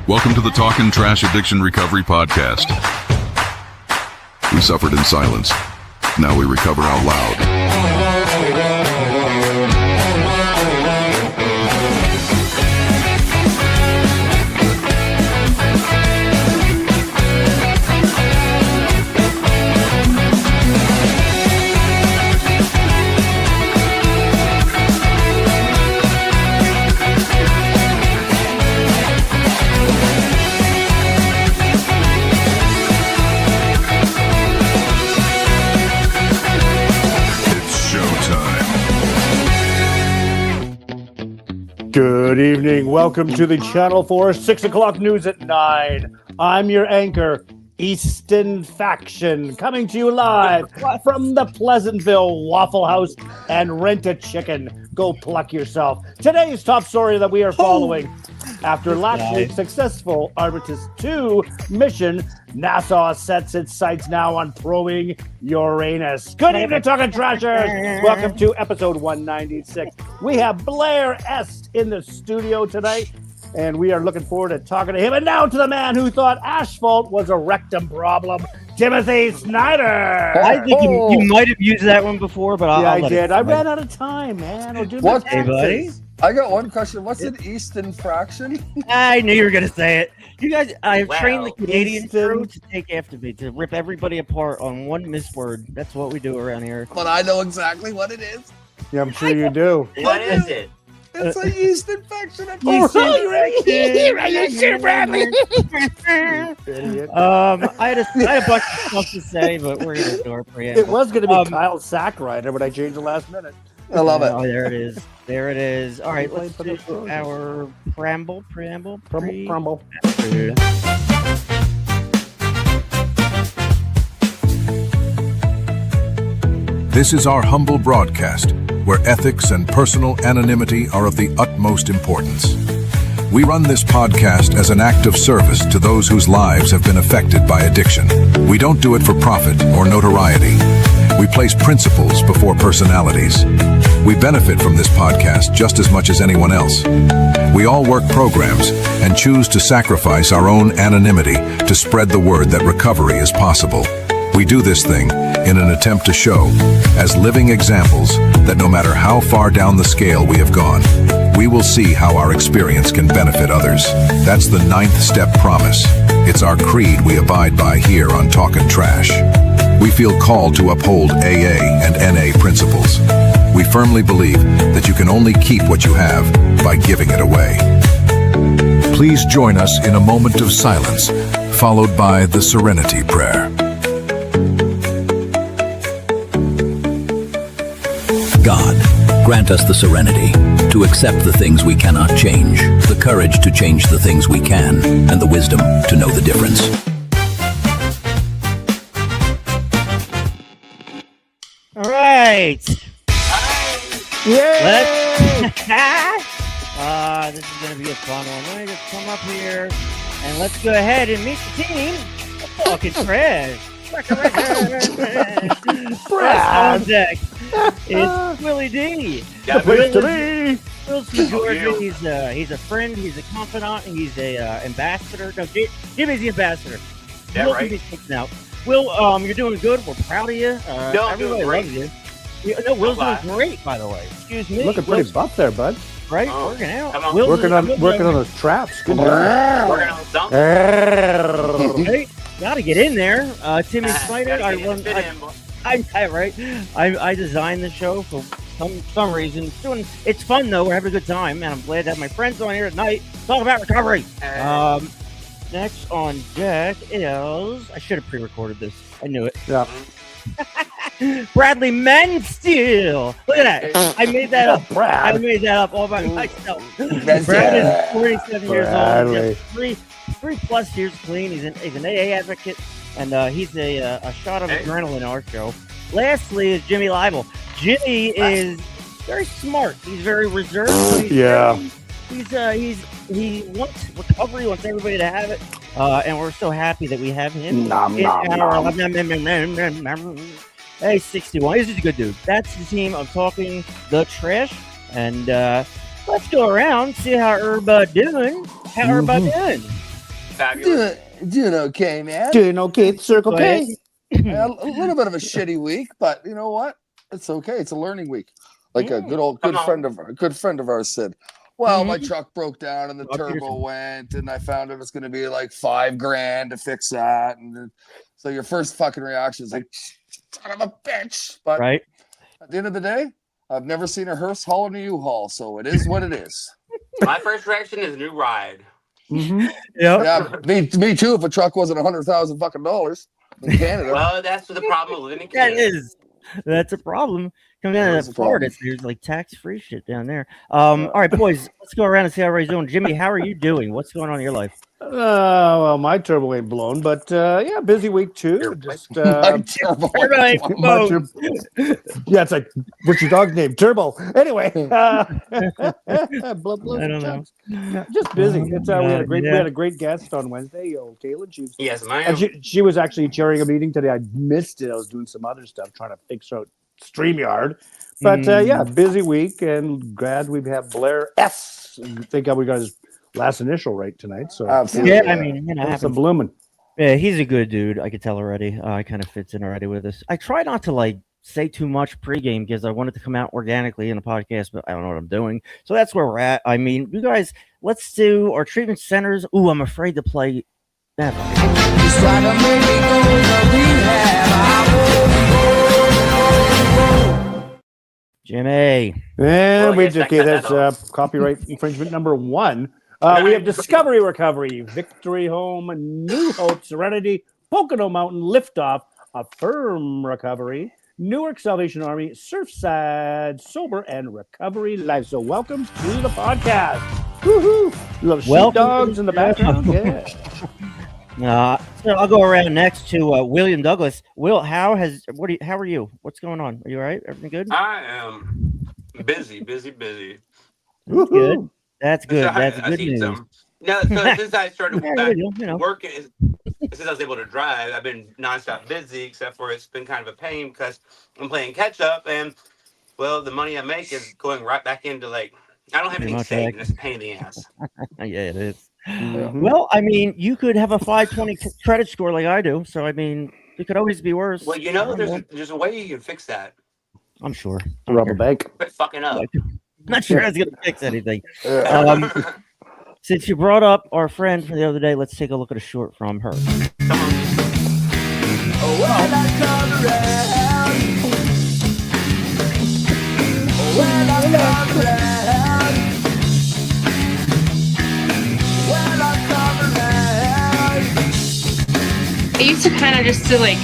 Welcome to the Talkin Trash Addiction Recovery Podcast. We suffered in silence. Now we recover out loud. Good evening. Welcome to the Channel 4 6 o'clock news at 9. I'm your anchor, Easton Faction, coming to you live from the Pleasantville Waffle House and Rent a Chicken. Go pluck yourself. Today's top story that we are following. After last week's successful Artemis 2 mission, NASA sets its sights now on probing Uranus. Good evening, Talkin' Trashers. Welcome to episode 196. We have Blair Est in the studio today, and we are looking forward to talking to him. And now to the man who thought asphalt was a rectum problem, Timothy Snyder. I think you might have used that one before, but I did. I ran out of time, man. Hey, buddy. I got one question. What's an Easton Fraction? I knew you were going to say it. You guys, I've trained the Canadian crew to take after me, to rip everybody apart on one misword. That's what we do around here. But I know exactly what it is. Yeah, I'm sure you do. What is it? It's a yeast infection. I had a bunch of stuff to say, but we're going to ignore it. It was going to be Kyle Sackrider, but I changed the last minute. I love it. Oh, there it is. There it is. All right, let's do our preamble. This is our humble broadcast, where ethics and personal anonymity are of the utmost importance. We run this podcast as an act of service to those whose lives have been affected by addiction. We don't do it for profit or notoriety. We place principles before personalities. We benefit from this podcast just as much as anyone else. We all work programs and choose to sacrifice our own anonymity to spread the word that recovery is possible. We do this thing in an attempt to show, as living examples, that no matter how far down the scale we have gone, we will see how our experience can benefit others. That's the 9th step promise. It's our creed we abide by here on Talkin' Trash. We feel called to uphold AA and NA principles. We firmly believe that you can only keep what you have by giving it away. Please join us in a moment of silence, followed by the Serenity Prayer. God, grant us the serenity to accept the things we cannot change, the courage to change the things we can, and the wisdom to know the difference. All right. Yay! This is going to be a fun one. Let me just come up here, and let's go ahead and meet the team of Talkin' Trash. On deck is Willie D. The place to be. He's a friend, he's a confidant, he's a ambassador. No, Jimmy's the ambassador. Yeah, Will right. can be taken out. Will, you're doing good. We're proud of you. I'm doing great. Loves you. No, Will's doing great, by the way. Excuse me. Looking pretty buff there, bud. Right, Oh, working out. come on. Working on those traps. Good job. Working on something. Hey, gotta get in there. Timmy Snyder, Gotta get fit in, boy. I designed the show for some reason. It's fun though. We're having a good time, and I'm glad to have my friends on here tonight. Talk about recovery. Next on deck is, I should have pre-recorded this. I knew it. Yeah. Bradley Mensteel. Look at that. I made that up. Brad. I made that up all by myself. Brad is 47 years old. He has three plus years clean. He's an AA advocate, and he's a shot of adrenaline in our show. Lastly is Jimmy Leibel. Jimmy is very smart. He's very reserved. He wants recovery, wants everybody to have it, and we're so happy that we have him. Hey, 61. He's just a good dude. That's the team of Talking the Trash, and let's go around see how everybody doing. How everybody doing? Fabulous. Doing okay, man. Doing okay at Circle Go K. Yeah, a little bit of a shitty week, but you know what? It's okay. It's a learning week. Like a good friend of ours said. Well, my truck broke down and the turbo went, and I found it was going to be like $5,000 to fix that. And then, so your first fucking reaction is like, son of a bitch. But Right. at the end of the day, I've never seen a hearse hauling a U-Haul, so it is what it is. My first reaction is new ride. Yep. Yeah, me too. If a truck wasn't $100,000 fucking dollars in Canada. Well, that's the problem with living in That Canada. is. That's a problem. Coming down That's to a Florida, problem. there's like tax-free shit down there. All right, boys, let's go around and see how everybody's doing. Jimmy, how are you doing? What's going on in your life? Well, my turbo ain't blown, but yeah, busy week too. Just My turbo. Right. my yeah, it's like what's your dog's name? Turbo. Anyway, blow I don't know. just busy. It's we had a great yeah. we had a great guest on Wednesday, Taylor. Yes, And ma'am. she was actually chairing a meeting today. I missed it. I was doing some other stuff trying to fix out StreamYard. But yeah, busy week and glad we have Blair S. Thank God we got his last initial right tonight. So Absolutely. Yeah, I mean, you know, that's a happens. blooming. Yeah, he's a good dude. I could tell already. He kind of fits in already with us. I try not to like say too much pregame because I want it to come out organically in a podcast, but I don't know what I'm doing. So that's where we're at. I mean, you guys, let's do our treatment centers. Ooh, I'm afraid to play that. Jimmy. And Well, yes, okay, that's that's copyright infringement number 1. We have Discovery Recovery, Victory Home, New Hope, Serenity, Pocono Mountain, Liftoff, Affirm Recovery, Newark Salvation Army, Surfside, Sober, and Recovery Life. So welcome to the podcast. Woohoo! Little sheepdogs in the background. Yeah. So I'll go around next to William Douglas. Will, how are you? What's going on? Are you all right? Everything good? I am busy. Woohoo. Good. That's good. So That's I good see news. No, so since I started Yeah, working, since I was able to drive, I've been nonstop busy, except for it's been kind of a pain because I'm playing catch up, and well, the money I make is going right back into like I don't have anything saved, and it's a pain in the ass. Yeah, it is. Mhm. Well, I mean, you could have a 520 credit score like I do, so I mean, it could always be worse. Well, you know, there's a way you can fix that. I'm sure. Rob a bank. Quit fucking up. Not sure I was going to fix anything. Since you brought up our friend from the other day, let's take a look at a short from her. I used to kind of just to like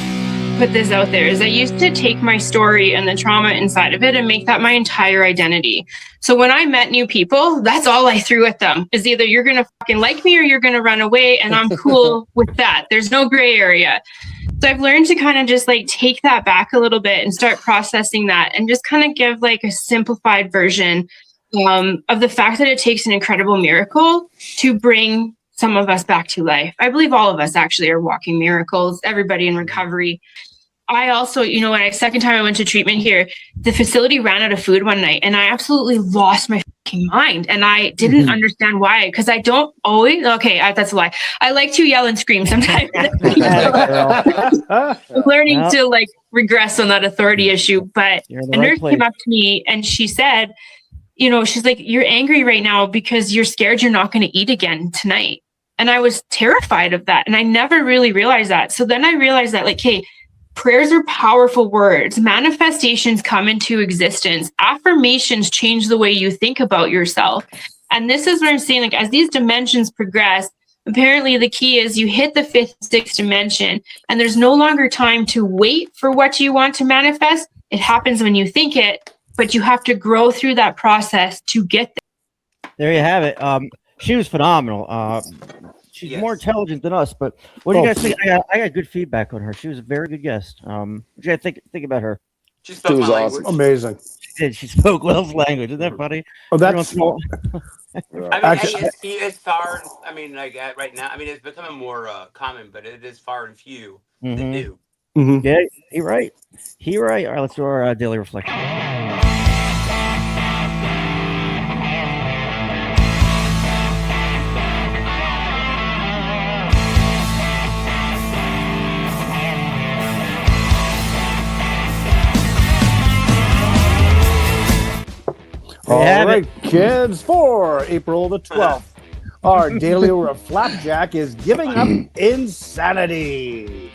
put this out there is I used to take my story and the trauma inside of it and make that my entire identity. So when I met new people, that's all I threw at them is either you're going to fucking like me or you're going to run away. And I'm cool with that. There's no gray area. So I've learned to kind of just like take that back a little bit and start processing that and just kind of give like a simplified version of the fact that it takes an incredible miracle to bring some of us back to life. I believe all of us actually are walking miracles, everybody in recovery. I also, you know, when second time I went to treatment here, the facility ran out of food one night and I absolutely lost my fucking mind. And I didn't understand why, because I don't always, that's a lie. I like to yell and scream sometimes. I'm learning to like regress on that authority issue. But a nurse came up to me and she said, you know, she's like, you're angry right now because you're scared you're not going to eat again tonight. And I was terrified of that. And I never really realized that. So then I realized that like, hey, prayers are powerful words. Manifestations come into existence. Affirmations change the way you think about yourself. And this is where I'm saying, like, as these dimensions progress, apparently the key is you hit the 5th, 6th dimension, and there's no longer time to wait for what you want to manifest. It happens when you think it, but you have to grow through that process to get there. There you have it. She was phenomenal. She's more intelligent than us, but what do you guys think? I got good feedback on her. She was a very good guest. What do you guys think about her? She spoke my awesome. Amazing. She did. She spoke Will's language. Isn't that funny? Oh, that's I mean, Actually, it's far. I mean, like right now, I mean, it's becoming more common, but it is far and few that do. Yeah, you're right. You're right. All right, let's do our daily reflection. All right, kids, for April the 12th, our daily flapjack is giving up insanity.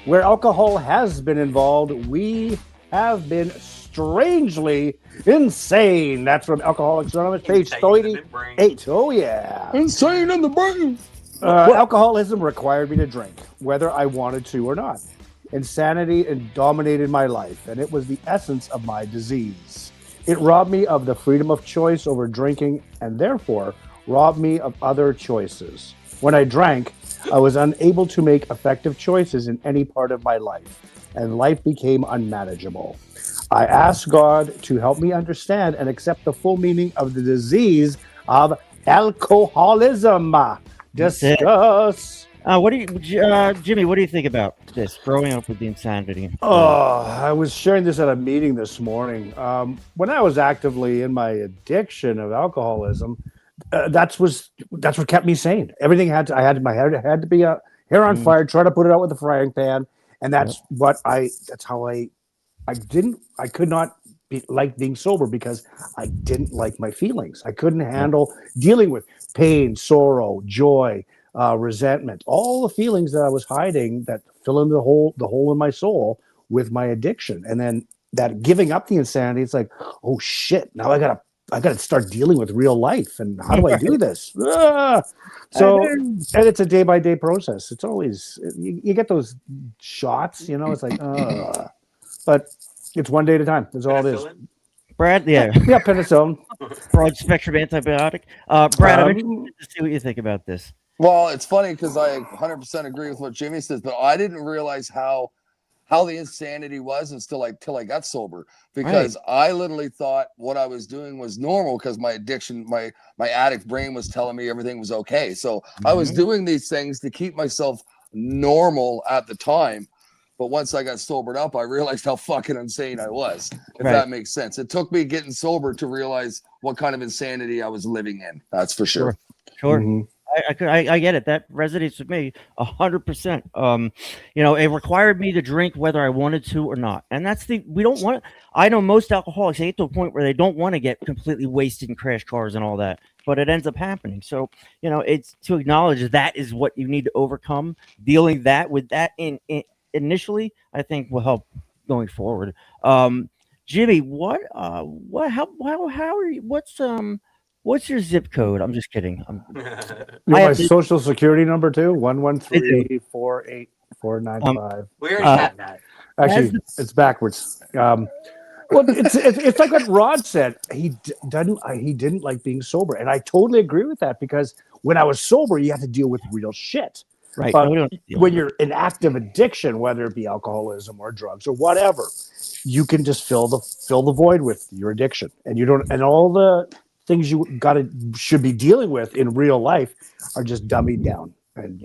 Where alcohol has been involved, we have been strangely insane. That's from Alcoholics Anonymous, page 38. Oh, yeah. Insane in the brain. Alcoholism required me to drink, whether I wanted to or not. Insanity dominated my life, and it was the essence of my disease. It robbed me of the freedom of choice over drinking, and therefore robbed me of other choices. When I drank, I was unable to make effective choices in any part of my life, and life became unmanageable. I asked God to help me understand and accept the full meaning of the disease of alcoholism. Discuss. What do you, Jimmy? What do you think about this? Growing up with the insanity. I was sharing this at a meeting this morning. When I was actively in my addiction of alcoholism, that's what kept me sane. Everything had to be a hair on fire. Try to put it out with a frying pan, and that's how I could not like being sober because I didn't like my feelings. I couldn't handle dealing with pain, sorrow, joy, resentment, all the feelings that I was hiding that fill in the hole in my soul with my addiction. And then that giving up the insanity, it's like, oh shit, now I gotta start dealing with real life. And how do I do this? And it's a day by day process. It's always, you get those shots, it's like, but it's one day at a time. That's all it is. Brad, yeah, penicillin, broad spectrum antibiotic. Brad, I'm interested to see what you think about this. Well, it's funny because I 100% agree with what Jimmy says, but I didn't realize how the insanity was until I got sober, because I literally thought what I was doing was normal because my addiction, my addict brain was telling me everything was okay. So I was doing these things to keep myself normal at the time. But once I got sobered up, I realized how fucking insane I was, if that makes sense. It took me getting sober to realize what kind of insanity I was living in. That's for sure. Sure. Mm-hmm. I get it. That resonates with me 100%. It required me to drink whether I wanted to or not. And we don't want, I know most alcoholics, they get to a point where they don't want to get completely wasted in crash cars and all that, but it ends up happening. So, it's to acknowledge that is what you need to overcome. Dealing with that initially, I think will help going forward. Jimmy, what's your zip code? I'm just kidding. My social security number too. 113-484-995. We already had that. Actually, it's backwards. Well, it's like what Rod said. He didn't like being sober, and I totally agree with that, because when I was sober, you have to deal with real shit. Right. But when you're in active addiction, whether it be alcoholism or drugs or whatever, you can just fill the void with your addiction, and you don't, and all the things you should be dealing with in real life are just dummied down, and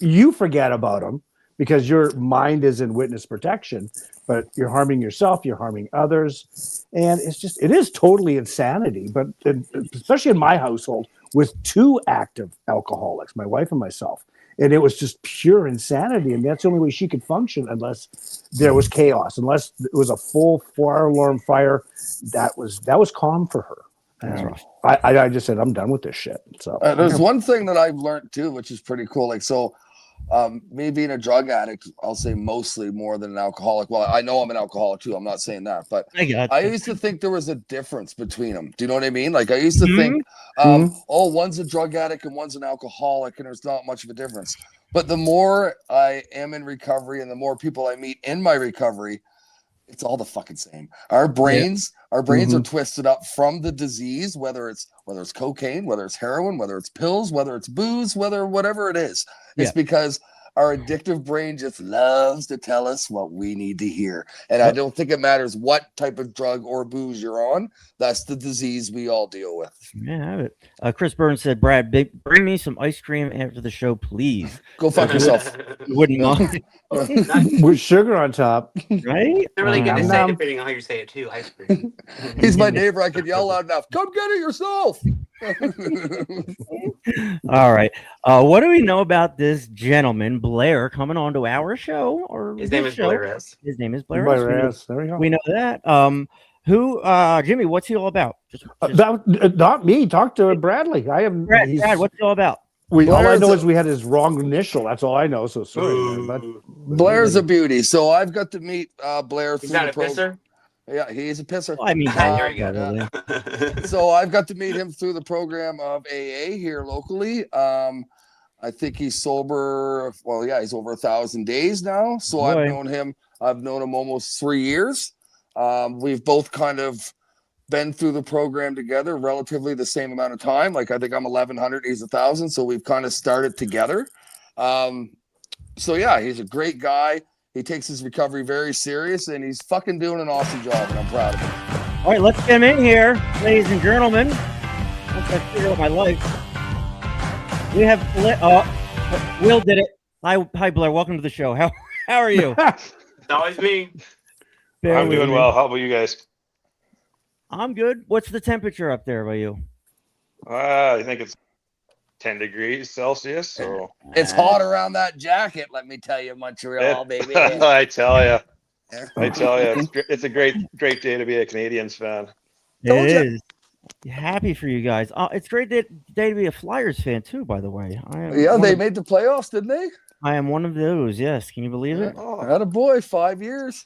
you forget about them because your mind is in witness protection, but you're harming yourself, you're harming others, and it is totally insanity. But especially in my household with two active alcoholics, my wife and myself, and it was just pure insanity, and that's the only way she could function unless there was chaos, unless it was a full 4-alarm fire. That was calm for her. I just said, I'm done with this shit. So there's one thing that I've learned too, which is pretty cool. Me being a drug addict, I'll say mostly more than an alcoholic. Well, I know I'm an alcoholic too. I'm not saying that, but I used to think there was a difference between them. Do you know what I mean? Like I used to think, one's a drug addict and one's an alcoholic, and there's not much of a difference. But the more I am in recovery and the more people I meet in my recovery, it's all the fucking same. Our brains are twisted up from the disease, whether it's cocaine, whether it's heroin, whether it's pills, whether it's booze, whatever it is. It's because our addictive brain just loves to tell us what we need to hear. And I don't think it matters what type of drug or booze you're on. That's the disease we all deal with. Yeah, I have it. Chris Burns said, Brad, bring me some ice cream after the show, please. Go fuck yourself. You wouldn't mind. With sugar on top. Right? They're really good to say, depending on how you say it too. Ice cream. He's my neighbor. I could yell loud enough. Come get it yourself. All right. What do we know about this gentleman, Blair, coming on to our show? Or his name is Blair S. His name is Blair S. There we go. We know that. Who, Jimmy? What's he all about? Not me. Talk to Bradley. I am. Brad, what's he all about? All I know is we had his wrong initial. That's all I know. So sorry, man. But Blair's a beauty. So I've got to meet Blair He's through not the a pisser. Yeah, he's a pisser. Well, I mean, There you go. So I've got to meet him through the program of AA here locally. I think he's sober. Well, yeah, he's over 1,000 days now. So Boy. I've known him almost 3 years. We've both kind of been through the program together relatively the same amount of time. Like I think I'm 1,100, he's 1,000. So we've kind of started together. So yeah, he's a great guy. He takes his recovery very serious, and he's fucking doing an awesome job, and I'm proud of him. All right, let's get him in here, ladies and gentlemen. Once I figure out my life, we have Will did it. Hi, Blair. Welcome to the show. How are you? It's always me. I'm doing well. How about you guys? I'm good. What's the temperature up there by you? I think it's 10 degrees Celsius. So it's hot around that jacket. Let me tell you, Montreal, baby. I tell you, it's a great day to be a Canadiens fan. It is. Happy for you guys. It's a great day to be a Flyers fan too. By the way, they made the playoffs, didn't they? I am one of those. Yes, can you believe it? Had a boy, 5 years.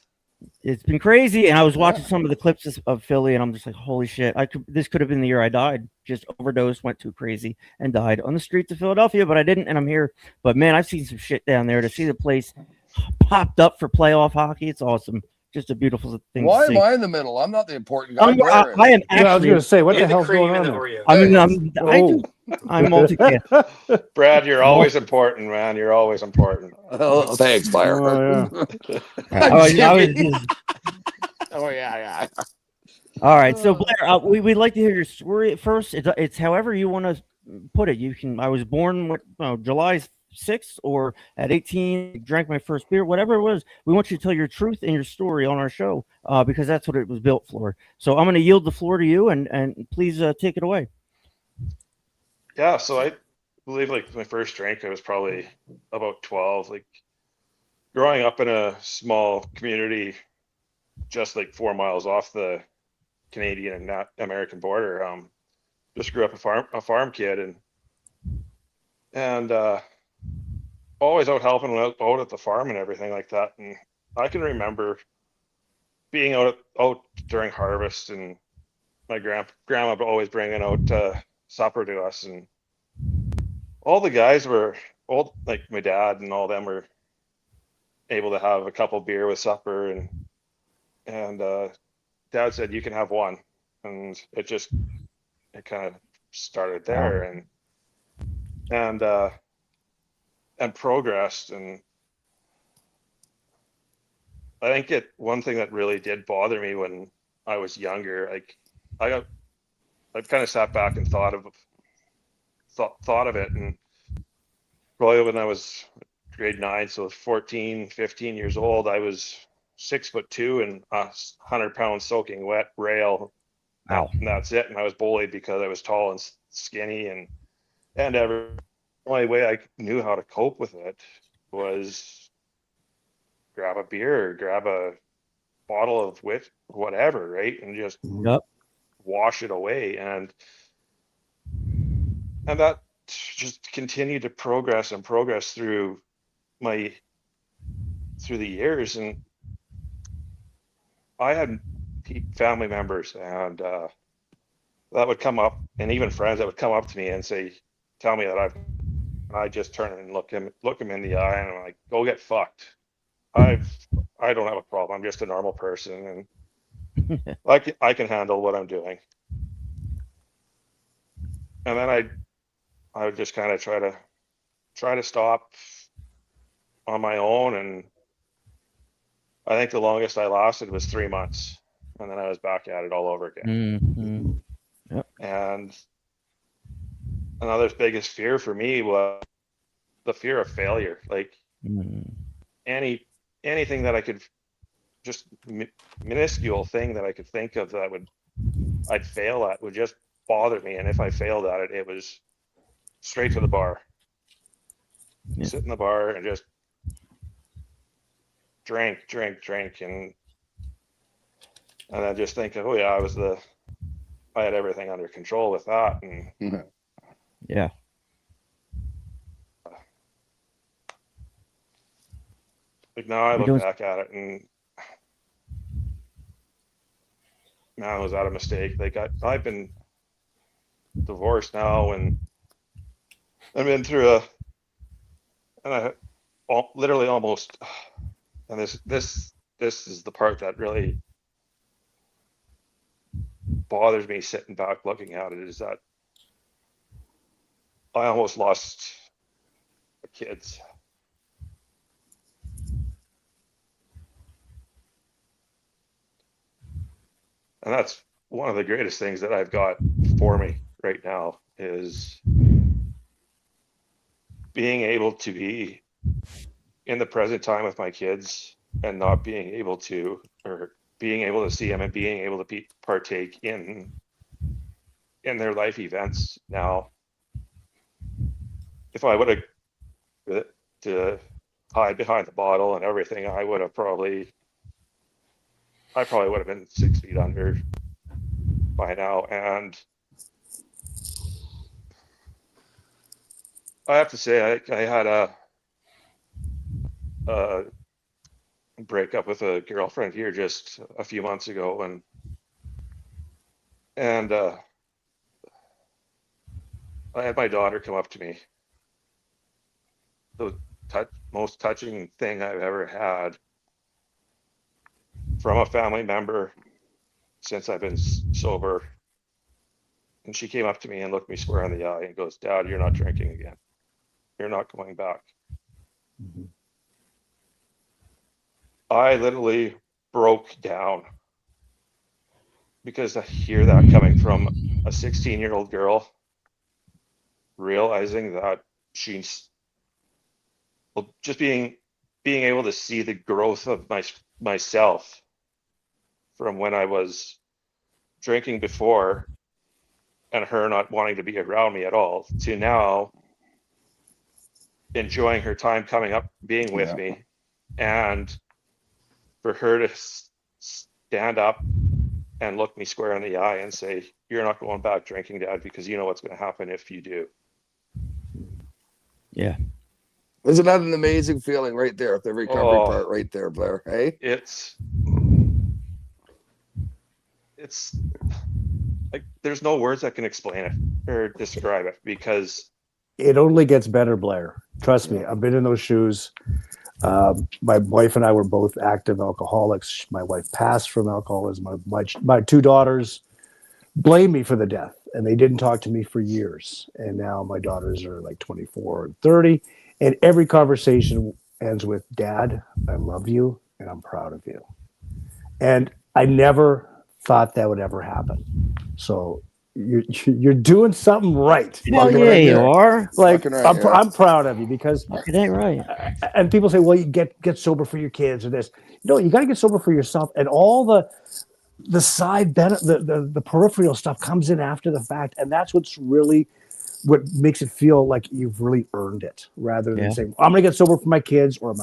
It's been crazy, and I was watching some of the clips of Philly, and I'm just like, holy shit! This could have been the year I died. Just overdosed, went too crazy, and died on the streets of Philadelphia. But I didn't, and I'm here. But man, I've seen some shit down there. To see the place popped up for playoff hockey, it's awesome. Just a beautiful thing. Why to see. am I in the middle? I'm not the important guy. I am actually. I was going to say, what the hell's going on there? I'm multicast. Brad, you're always important, man. You're always important. Oh, thanks, Blair. Yeah. All right, so Blair, we'd like to hear your story at first. It's however you want to put it. You can. I was born July 6th, or at 18, drank my first beer, whatever it was. We want you to tell your truth and your story on our show because that's what it was built for. So I'm going to yield the floor to you, and please take it away. Yeah, so I believe like my first drink, I was probably about 12. Like growing up in a small community, just like 4 miles off the Canadian and not American border. Just grew up a farm kid, and always out helping out at the farm and everything like that. And I can remember being out during harvest, and my grandma would always bringing out supper to us, and all the guys were old, like my dad and all them were able to have a couple beer with supper, and Dad said you can have one, and it kind of started there and progressed. And I think one thing that really did bother me when I was younger, like I kind of sat back and thought of it, and probably when I was grade 9, so 14, 15 years old, I was 6'2" and 100 pounds soaking wet rail. Wow. And that's it. And I was bullied because I was tall and skinny, and the only way I knew how to cope with it was grab a beer or grab a bottle of whatever, right? And just wash it away. And that just continued to progress through the years. And I had family members and that would come up, and even friends that would come up to me and tell me that I just turn and look him in the eye, and I'm like, go get fucked. I don't have a problem. I'm just a normal person, and I can handle what I'm doing. And then I would just kind of try to stop on my own, and I think the longest I lasted was 3 months, and then I was back at it all over again. Mm-hmm. Yep. And another biggest fear for me was the fear of failure. Like anything that I could, just minuscule thing that I could think of that I'd fail at would just bother me. And if I failed at it, it was straight to the bar. Yeah. Sit in the bar and just drink. And And I just think, oh yeah, I had everything under control with that. And Yeah. like now I You're look doing- back at it and man, was that a mistake? Like I've been divorced now and I've been through literally almost, and this is the part that really bothers me sitting back looking at it, is that I almost lost the kids. And that's one of the greatest things that I've got for me right now, is being able to be in the present time with my kids and not being able to, or being able to see them and being able to partake in their life events now. If I would have to hide behind the bottle and everything, I probably would have been 6 feet under by now. And I have to say, I had a breakup with a girlfriend here just a few months ago, and I had my daughter come up to me. The most touching thing I've ever had from a family member since I've been sober. And she came up to me and looked me square in the eye and goes, "Dad, you're not drinking again. You're not going back." Mm-hmm. I literally broke down, because I hear that coming from a 16-year-old girl, realizing that she's just being able to see the growth of myself from when I was drinking before and her not wanting to be around me at all, to now enjoying her time coming up, being with me, and for her to stand up and look me square in the eye and say, "You're not going back drinking, Dad, because you know what's going to happen if you do." Yeah. Isn't that an amazing feeling right there? The recovery part right there, Blair. Hey? It's like, there's no words that can explain it or describe it, because It only gets better, Blair. Trust me, I've been in those shoes. My wife and I were both active alcoholics. My wife passed from alcoholism. My two daughters blame me for the death, and they didn't talk to me for years. And now my daughters are like 24 and 30, and every conversation ends with, "Dad, I love you and I'm proud of you." And I never thought that would ever happen. So you're doing something right. Hell yeah, you are. Like, Fucking right, I'm proud of you, because It ain't right. and people say, "Well, you get sober for your kids or this." No, you got to get sober for yourself, and all the side benefit, the peripheral stuff comes in after the fact, and that's what makes it feel like you've really earned it, rather than saying, "I'm going to get sober for my kids or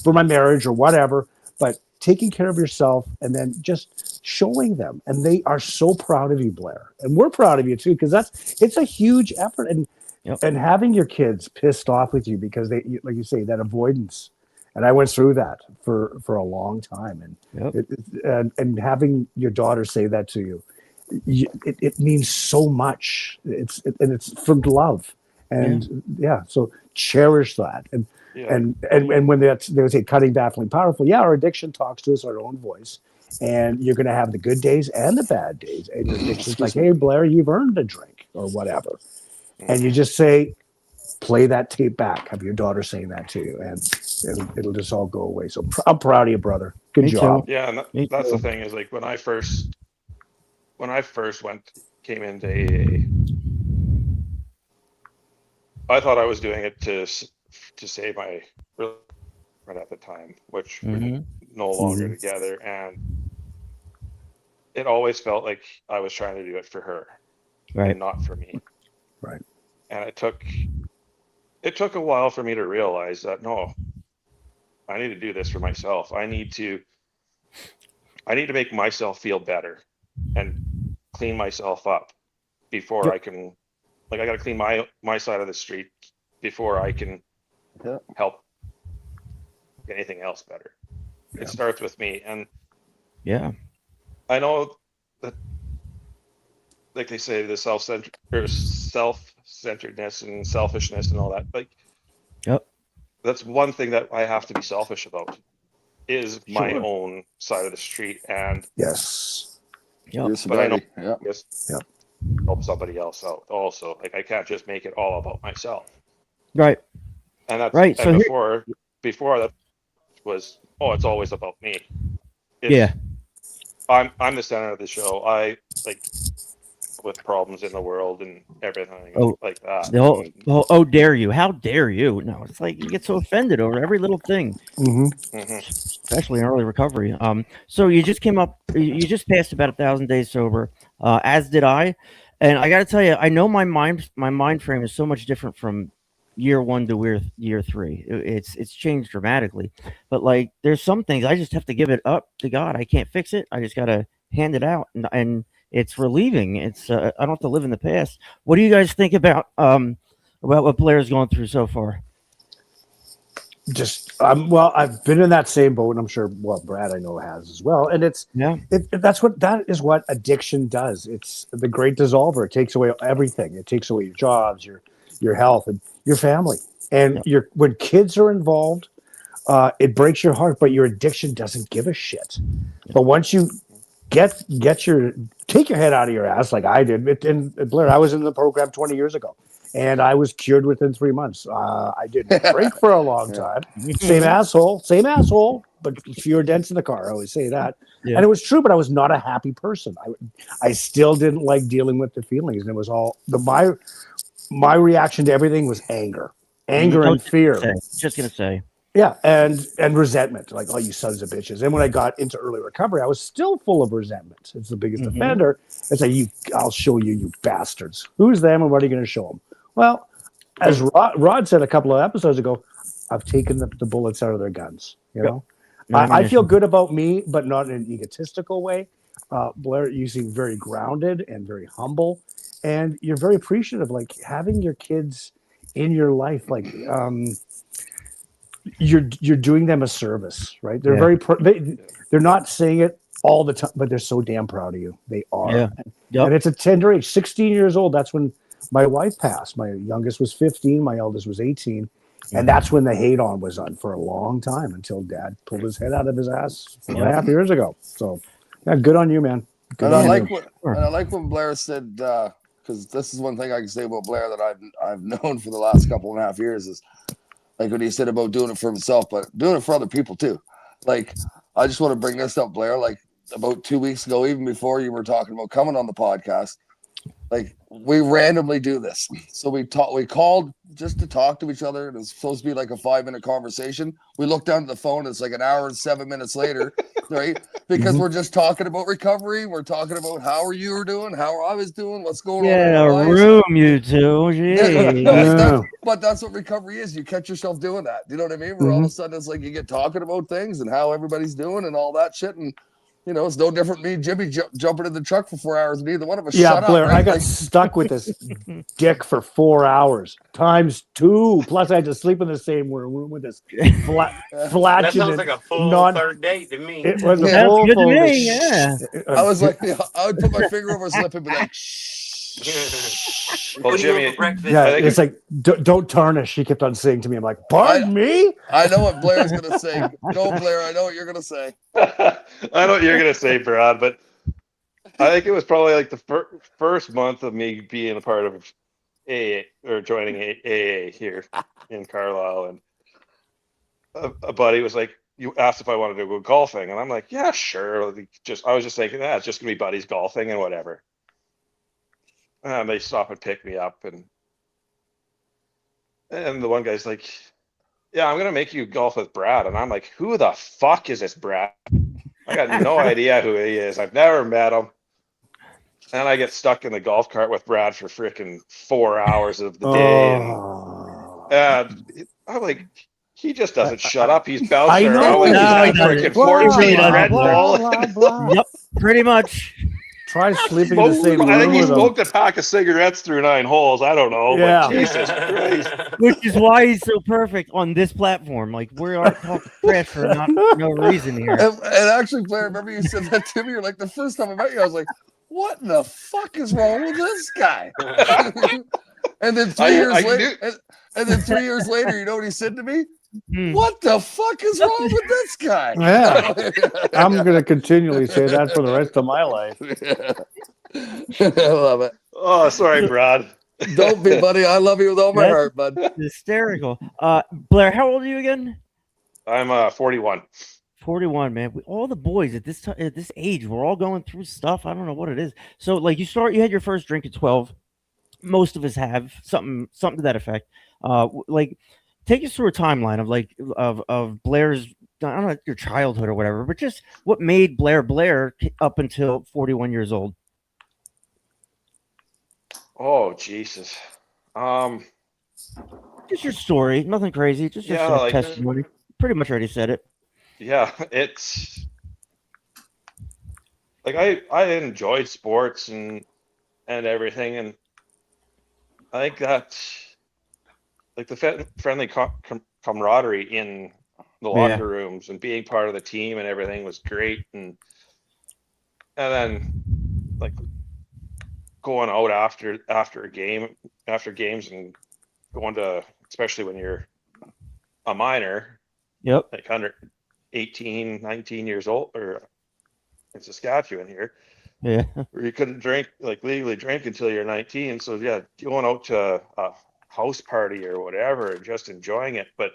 for my marriage or whatever." But taking care of yourself and then just showing them, and they are so proud of you, Blair, and we're proud of you too, because it's a huge effort, and having your kids pissed off with you because they, like you say, that avoidance. And I went through that for a long time, and having your daughter say that to you, it means so much. It's from love, and so cherish that, and when they say cutting, baffling, powerful. Yeah, our addiction talks to us our own voice, and you're going to have the good days and the bad days. And your addiction's like, "Hey, Blair, you've earned a drink," or whatever, and you just say, play that tape back. Have your daughter saying that to you, and it'll just all go away. So I'm proud of you, brother. Good job. Yeah, and that's the thing, is like when I first came into AA, I thought I was doing it to save my friend at the time, which we're no longer together, and it always felt like I was trying to do it for her, and not for me. Right. And it took a while for me to realize that, no, I need to do this for myself. I need to I need to make myself feel better and clean myself up before I can, like, I got to clean my side of the street before I can help anything else better. It starts with me. And I know that, like they say, the self-centeredness and selfishness and all that, like, that's one thing that I have to be selfish about, is my own side of the street. And but I know help somebody else out also. Like, I can't just make it all about myself. Right. And that's right. And so before that was, it's always about me. I'm the center of the show. I like with problems in the world and everything like that. Dare you? How dare you? No, it's like you get so offended over every little thing, especially in early recovery. So you just passed about 1,000 days sober, as did I, and I got to tell you, I know my mind frame is so much different from year 1 to year 3. It's changed dramatically, but like there's some things I just have to give it up to God. I can't fix it. I just got to hand it out, and it's relieving. It's I don't have to live in the past. What do you guys think about what Blair's going through so far? Just I've been in that same boat, and I'm sure Brad I know has as well. And that is what addiction does. It's the great dissolver. It takes away everything. It takes away your jobs, your health, and your family. And when kids are involved, it breaks your heart. But your addiction doesn't give a shit. But once you take your head out of your ass like I did. And Blair, I was in the program 20 years ago, and I was cured within 3 months. I didn't drink for a long time. Same asshole, but fewer dents in the car. I always say that. And it was true, but I was not a happy person. I still didn't like dealing with the feelings. And it was all my reaction to everything was anger and fear. Just going to say. Yeah, and resentment, like, you sons of bitches. And when I got into early recovery, I was still full of resentment. It's the biggest offender. It's like, I'll show you, you bastards. Who's them and what are you going to show them? Well, as Rod said a couple of episodes ago, I've taken the bullets out of their guns. You know, I feel good about me, but not in an egotistical way. Blair, you seem very grounded and very humble, and you're very appreciative, like having your kids in your life, like. You're doing them a service, right? They're they're not saying it all the time, but they're so damn proud of you. They are. And it's a tender age, 16 years old. That's when my wife passed. My youngest was 15. My eldest was 18. And that's when the hate on was on for a long time, until Dad pulled his head out of his ass 4.5 years ago. So good on you, man. And I like what Blair said, because this is one thing I can say about Blair that I've known for the last 2.5 years is, like what he said about doing it for himself, but doing it for other people too. Like, I just want to bring this up, Blair. Like, about 2 weeks ago, even before you were talking about coming on the podcast, like, we randomly do this. So we called just to talk to each other. And it's supposed to be like a 5-minute conversation. We look down at the phone. It's like an hour and 7 minutes later, right? Because we're just talking about recovery. We're talking about how you were doing, how I was doing, what's going on. Yeah, room, you two. But that's what recovery is. You catch yourself doing that. Do you know what I mean? Where all of a sudden it's like you get talking about things and how everybody's doing and all that shit. And you know, it's no different than me, Jimmy, jumping in the truck for 4 hours, and neither one of us shut Blair, up. Right? I got stuck with this dick for 4 hours times 2. Plus, I had to sleep in the same room with this flatulent. That sounds like a full third date to me. It was a full good to me, yeah. I was like, I would put my finger over his lip and be like, shh. Well, Jimmy, it's like, don't tarnish. He kept on saying to me, I'm like, pardon me? I know what Blair's going to say. Go, Blair. I know what you're going to say. I know what you're going to say, Brad, but I think it was probably like the first month of me being a part of AA or joining AA here in Carlisle. And a buddy was like, you asked if I wanted to go golfing. And I'm like, yeah, sure. I was just thinking, it's just going to be buddies golfing and whatever. And they stop and pick me up, and the one guy's like, yeah, I'm gonna make you golf with Brad. And I'm like, who the fuck is this Brad? I got no idea who he is. I've never met him. And I get stuck in the golf cart with Brad for freaking 4 hours of the day. And I'm like, he just doesn't shut up. He's bouncing I know. around like No, he he's doesn't. freaking 14 He really doesn't. Red Bull. Blah, blah. Yep, pretty much. Try sleeping in the same I think room he with him. smoked a pack of cigarettes through 9 holes. I don't know, Yeah. but Jesus Christ. Which is why he's so perfect on this platform. Like, we aren't talking trash for no reason here. And actually, Blair, remember you said that to me? You're like, the first time I met you, I was like, what in the fuck is wrong with this guy? And then 3 years later, and then 3 years later, you know what he said to me? What the fuck is wrong with this guy? Yeah. I'm going to continually say that for the rest of my life. I love it. Oh, sorry, Brad. Don't be, buddy. I love you with all my That's heart, bud. hysterical. Blair, how old are you again? I'm 41. 41, man. All the boys at this age, we're all going through stuff. I don't know what it is. So, like, you had your first drink at 12. Most of us have something to that effect. Like, take us through a timeline of Blair's, I don't know, your childhood or whatever, but just what made Blair up until 41 years old. Oh, Jesus. Just your story, nothing crazy. Just your testimony. Pretty much already said it. Yeah, it's like I enjoyed sports and everything, and I think that like the friendly camaraderie in the locker rooms and being part of the team and everything was great, and then like going out after games and going to, especially when you're a minor, like under 18, 19 years old, or in Saskatchewan here, where you couldn't drink, like legally drink until you're 19. So yeah, going out to a house party or whatever and just enjoying it. But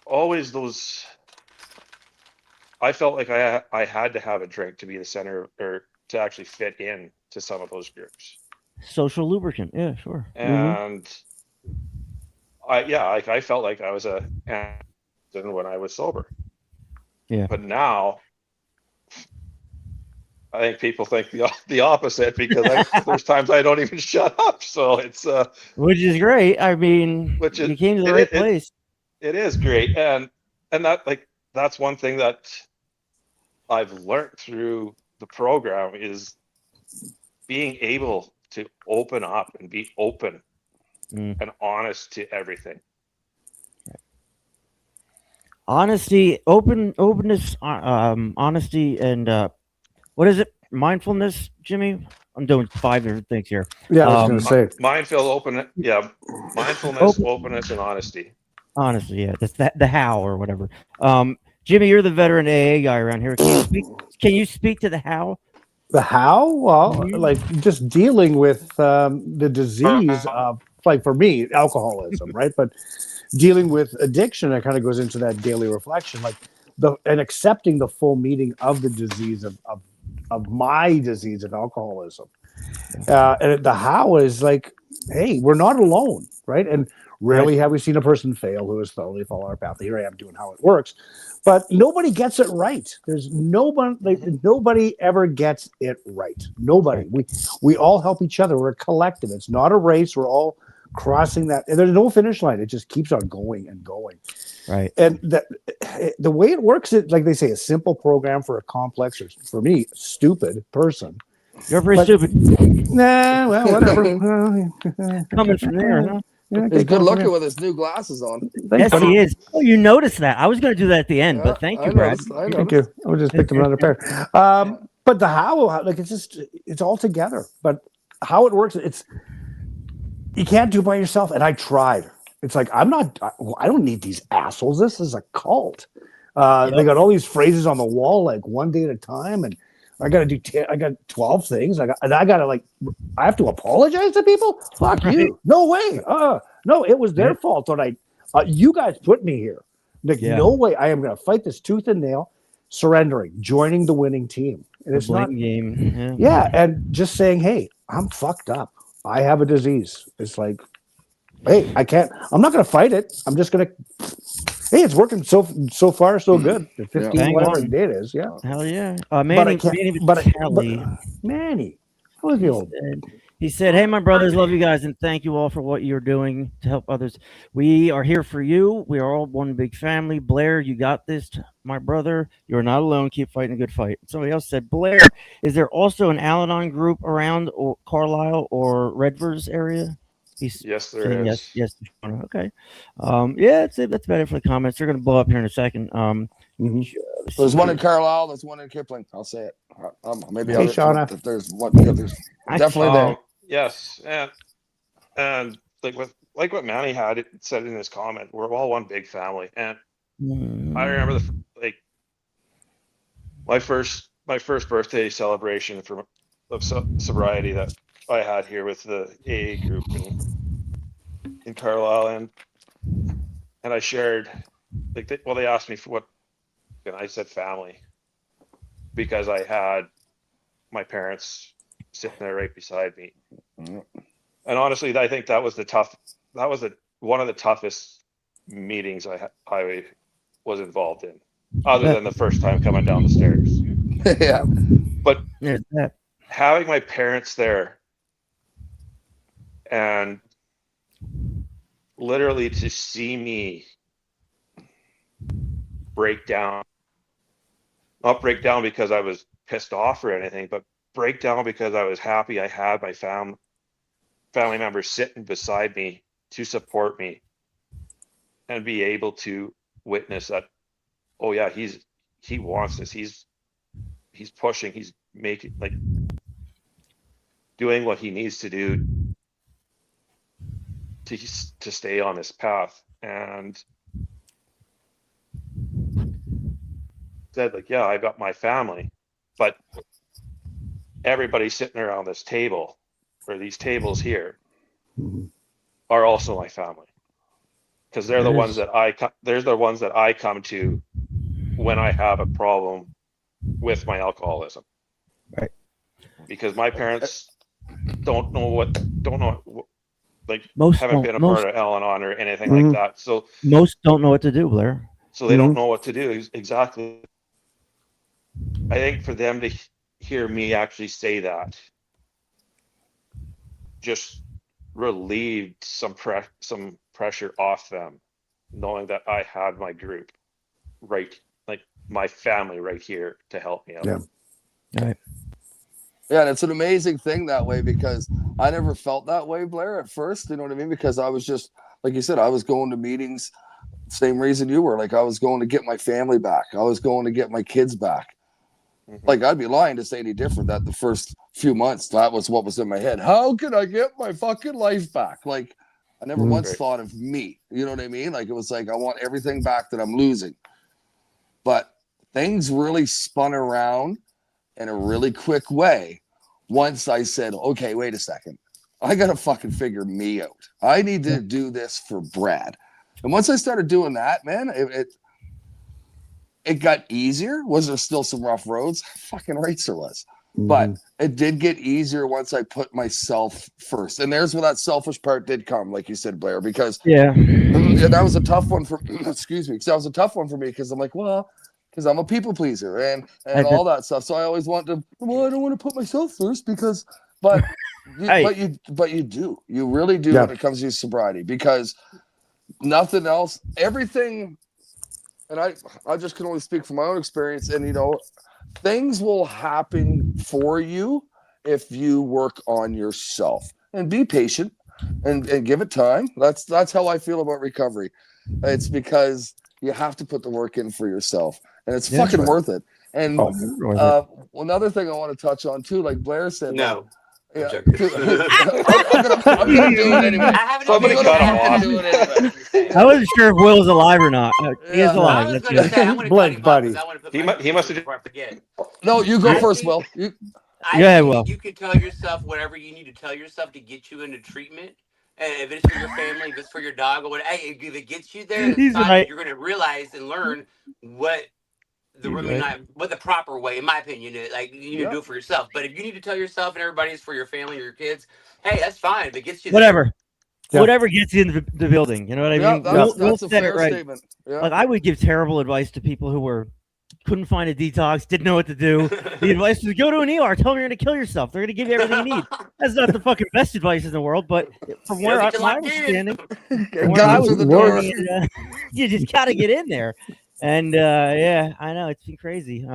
always those, I felt like I had to have a drink to be the center or to actually fit in to some of those groups. Social lubricant, yeah, sure. And I felt like I was when I was sober. Yeah. But now, I think people think the opposite, because there's times I don't even shut up. So it's which is great. I mean, you came to the right place. It is great, and that's one thing that I've learned through the program is being able to open up and be open and honest to everything. Honesty, openness, honesty, and what is it? Mindfulness, Jimmy? I'm doing 5 different things here. Yeah, I was going to say. Mindfulness, openness, and honesty. Honesty, yeah. That's the how or whatever. Jimmy, you're the veteran AA guy around here. Can you speak to the how? The how? Well, like just dealing with the disease of, like for me, alcoholism, right? But dealing with addiction, it kind of goes into that daily reflection, like and accepting the full meaning of the disease of my disease of alcoholism. And the how is like, hey, we're not alone, right? And rarely have we seen a person fail who has thoroughly followed our path. Here I am doing how it works, but nobody gets it right. There's nobody ever gets it right. Nobody. We all help each other. We're a collective. It's not a race. We're all crossing that. And there's no finish line. It just keeps on going and going. Right. And the way it works, is like they say, a simple program for a complex, or for me, stupid person. You're pretty stupid. Nah, well, whatever. Coming from there, huh? Yeah, He's good looking with his new glasses on. Yes, he is. Oh, you noticed that. I was going to do that at the end, but thank you, Brad. Thank you. I just picked another pair. But the how, like it's all together. But how it works, you can't do it by yourself. And I tried. It's like, I don't need these assholes. This is a cult. They got all these phrases on the wall, like one day at a time, and I got to do. I got 12 things. I have to apologize to people. Fuck you. No way. No, it was their fault that you guys put me here. Like, no way. I am going to fight this tooth and nail, surrendering, joining the winning team. And it's not game. Yeah, and just saying, hey, I'm fucked up. I have a disease. It's like, hey, I'm not going to fight it. I'm just going to. Hey, it's working so far, so good. 15, whatever the date is, yeah. Hell yeah. Manny, how was the old? He said, "Hey, my brothers, love you guys, and thank you all for what you're doing to help others. We are here for you. We are all one big family. Blair, you got this, my brother. You're not alone. Keep fighting a good fight." Somebody else said, "Blair, is there also an Al-Anon group around or Carlisle or Redvers area?" He's Yes, there saying is. yes. Okay. Yeah, that's better for the comments. They're going to blow up here in a second. There's one in Carlisle. There's one in Kipling. I'll say it. Maybe Hey, Shauna. there's one. Yeah, there's definitely there. Yes, and like what Manny had said in his comment, we're all one big family, and I remember my first birthday celebration of sobriety that I had here with the AA group in Carlisle, and I shared they asked me for what, and I said family, because I had my parents sitting there right beside me. And honestly, I think that was one of the toughest meetings I was involved in, other than the first time coming down the stairs. Yeah. But having my parents there and literally to see me not break down because I was pissed off or anything, but break down because I was happy I had my family members sitting beside me to support me and be able to witness that, oh yeah, he wants this. He's pushing, he's making, doing what he needs to do to stay on this path. And said, yeah, I got my family, but everybody sitting around this table, or these tables here, are also my family, because they're the ones that I come to when I have a problem with my alcoholism. Right. Because my parents haven't been a part of Al-Anon or anything like that. So most don't know what to do, Blair. So they don't know what to do. Exactly. I think for them to hear me actually say that just relieved some pressure off them, knowing that I had my group my family right here to help me out. Yeah. Right. Yeah, and it's an amazing thing that way, because I never felt that way, Blair, at first. You know what I mean? Because I was just, like you said, I was going to meetings, same reason you were. I was going to get my family back. I was going to get my kids back. I'd be lying to say any different that the first few months, that was what was in my head. How can I get my fucking life back? I never once thought of me. You know what I mean? It was I want everything back that I'm losing. But things really spun around in a really quick way once I said, okay, wait a second. I got to fucking figure me out. I need to do this for Brad. And once I started doing that, man, it got easier. Was there still some rough roads? Fucking right there was. But it did get easier once I put myself first. And there's where that selfish part did come, like you said, Blair, because that was a tough one for, excuse me, because that was a tough one for me, because I'm because I'm a people pleaser and all that stuff. So I always want to, I don't want to put myself first but you do. You really do when it comes to sobriety, because nothing else, everything, and I just can only speak from my own experience, and things will happen for you if you work on yourself and be patient and give it time. That's how I feel about recovery. It's because you have to put the work in for yourself, and it's fucking worth it. And another thing I want to touch on too, like Blair said, no. Yeah. I'm gonna do it anyway. Somebody cut him off. I wasn't sure if Will was alive or not. He is alive. I was going to say, I'm going to Blake, buddy. He must have before I forget. No, you go first, Will. Will. You can tell yourself whatever you need to tell yourself to get you into treatment. And if it's for your family, if it's for your dog, or whatever, if it gets you there, you're going to realize and learn what what the proper way, in my opinion, you need to do it for yourself. But if you need to tell yourself and everybody it's for your family or your kids, hey, that's fine. If it gets you whatever gets you into the building, you know what I mean? That's a fair statement. I would give terrible advice to people who were couldn't find a detox, didn't know what to do. The advice was go to an ER, tell them you're going to kill yourself. They're going to give you everything you need. That's not the fucking best advice in the world, but from where my understanding, you just got to get in there. And yeah, I know it's been crazy.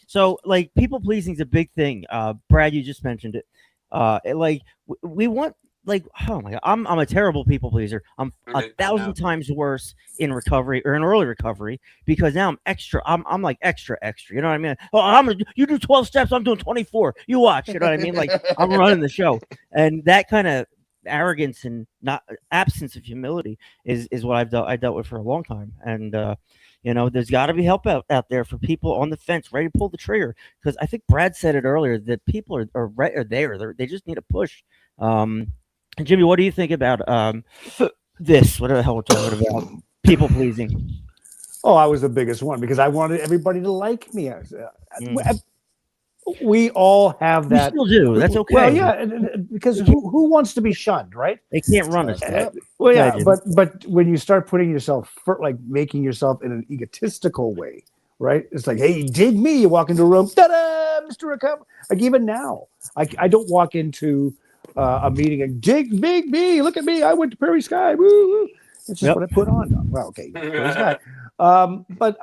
So like people pleasing is a big thing. Brad, you just mentioned it. Like we want. Like, oh my God, I'm a terrible people pleaser. I'm 1,000 times worse in recovery or in early recovery because now I'm extra. I'm like extra. You know what I mean? Oh, you do 12 steps. I'm doing 24. You watch. You know what I mean? Like I'm running the show, and that kind of arrogance and not absence of humility is what I dealt with for a long time. And you know, there's got to be help out there for people on the fence, ready to pull the trigger. Because I think Brad said it earlier that people are there. They just need a push. Jimmy, what do you think about this? What the hell we're talking about? People pleasing. Oh, I was the biggest one because I wanted everybody to like me. We all have that. We still do. That's okay. Well, yeah, because who wants to be shunned, right? They can't run us. Well, yeah, but when you start putting yourself like making yourself in an egotistical way, right? It's like, hey, dig me. You walk into a room, ta-da, Mr. Recover. Like even now, I don't walk into a meeting and dig me. Look at me. I went to Prairie Sky. Woo, woo. It's just what I put on. Well, okay. Prairie Sky. But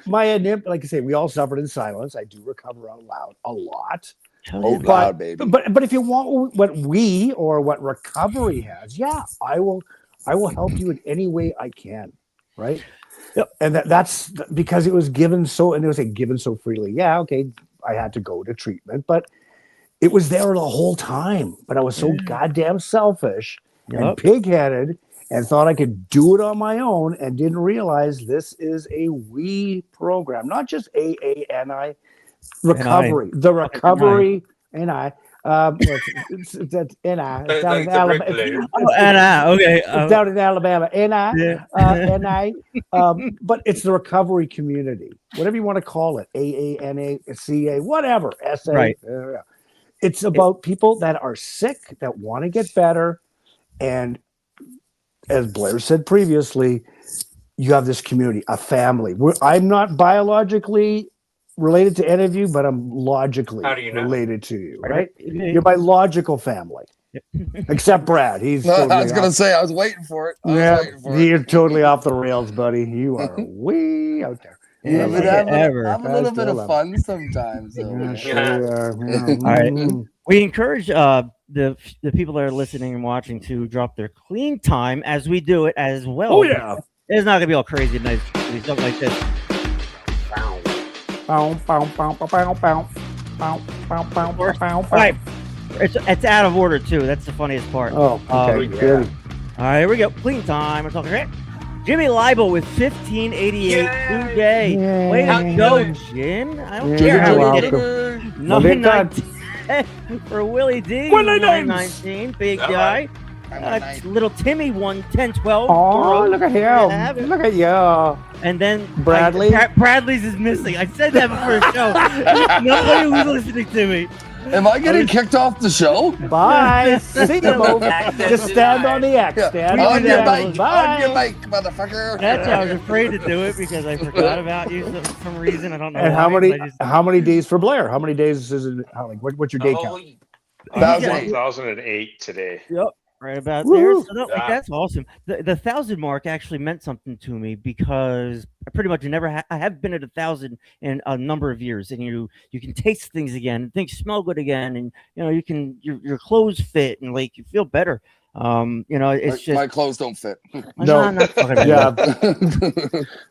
like I say, we all suffered in silence. I do recover out loud a lot. Loud, baby. But if you want what we or what recovery has, yeah, I will help you in any way I can. Right. Yep. And that's because it was given so, and it was given so freely. Yeah. Okay. I had to go to treatment, but it was there the whole time, but I was so goddamm selfish and pig-headed and thought I could do it on my own and didn't realize this is a we program, not just AANI recovery. The recovery NI. That's NI. It's down in Alabama. Okay. It's down in Alabama. NI. But it's the recovery community, whatever you want to call it. AANA, CA, whatever. SA. Right. It's about people that are sick, that want to get better. And as Blair said previously, you have this community, a family. I'm not biologically related to any of you, but I'm logically related to you, right? You're my logical family. Except Brad. He's I was going to say, I was waiting for it. You're totally off the rails, buddy. You are way out there. Yeah, but have a little bit of fun sometimes. Sure are. All right. We encourage the people that are listening and watching to drop their clean time as we do it as well. Oh yeah, it's not gonna be all crazy nice stuff like this. Right. It's out of order too. That's the funniest part. Oh, okay. Good. All right, here we go. Clean time. We're talking right. Jimmy Leibel with 1588 today. Yay. Way to go, Jim. I don't care how you did it. 919 for Willie D. 919, big guy. Little Timmy won 10-12. Oh, look at him. Look at you. And then Bradley. Bradley's is missing. I said that before the show. Nobody was listening to me. Am I getting kicked off the show? Bye. See you, just stand on the X. Stand on your mic. Bye. On your mic, motherfucker. That's why I was afraid to do it because I forgot about you for some reason. I don't know. And how many days for Blair? How many days is it? What's your day count? 1,008 today. Yep. Right about there. So that's awesome. The 1,000 mark actually meant something to me because I pretty much I have been at 1,000 in a number of years, and you can taste things again, and things smell good again, and you can your clothes fit and like you feel better. It's just my clothes don't fit. No, yeah,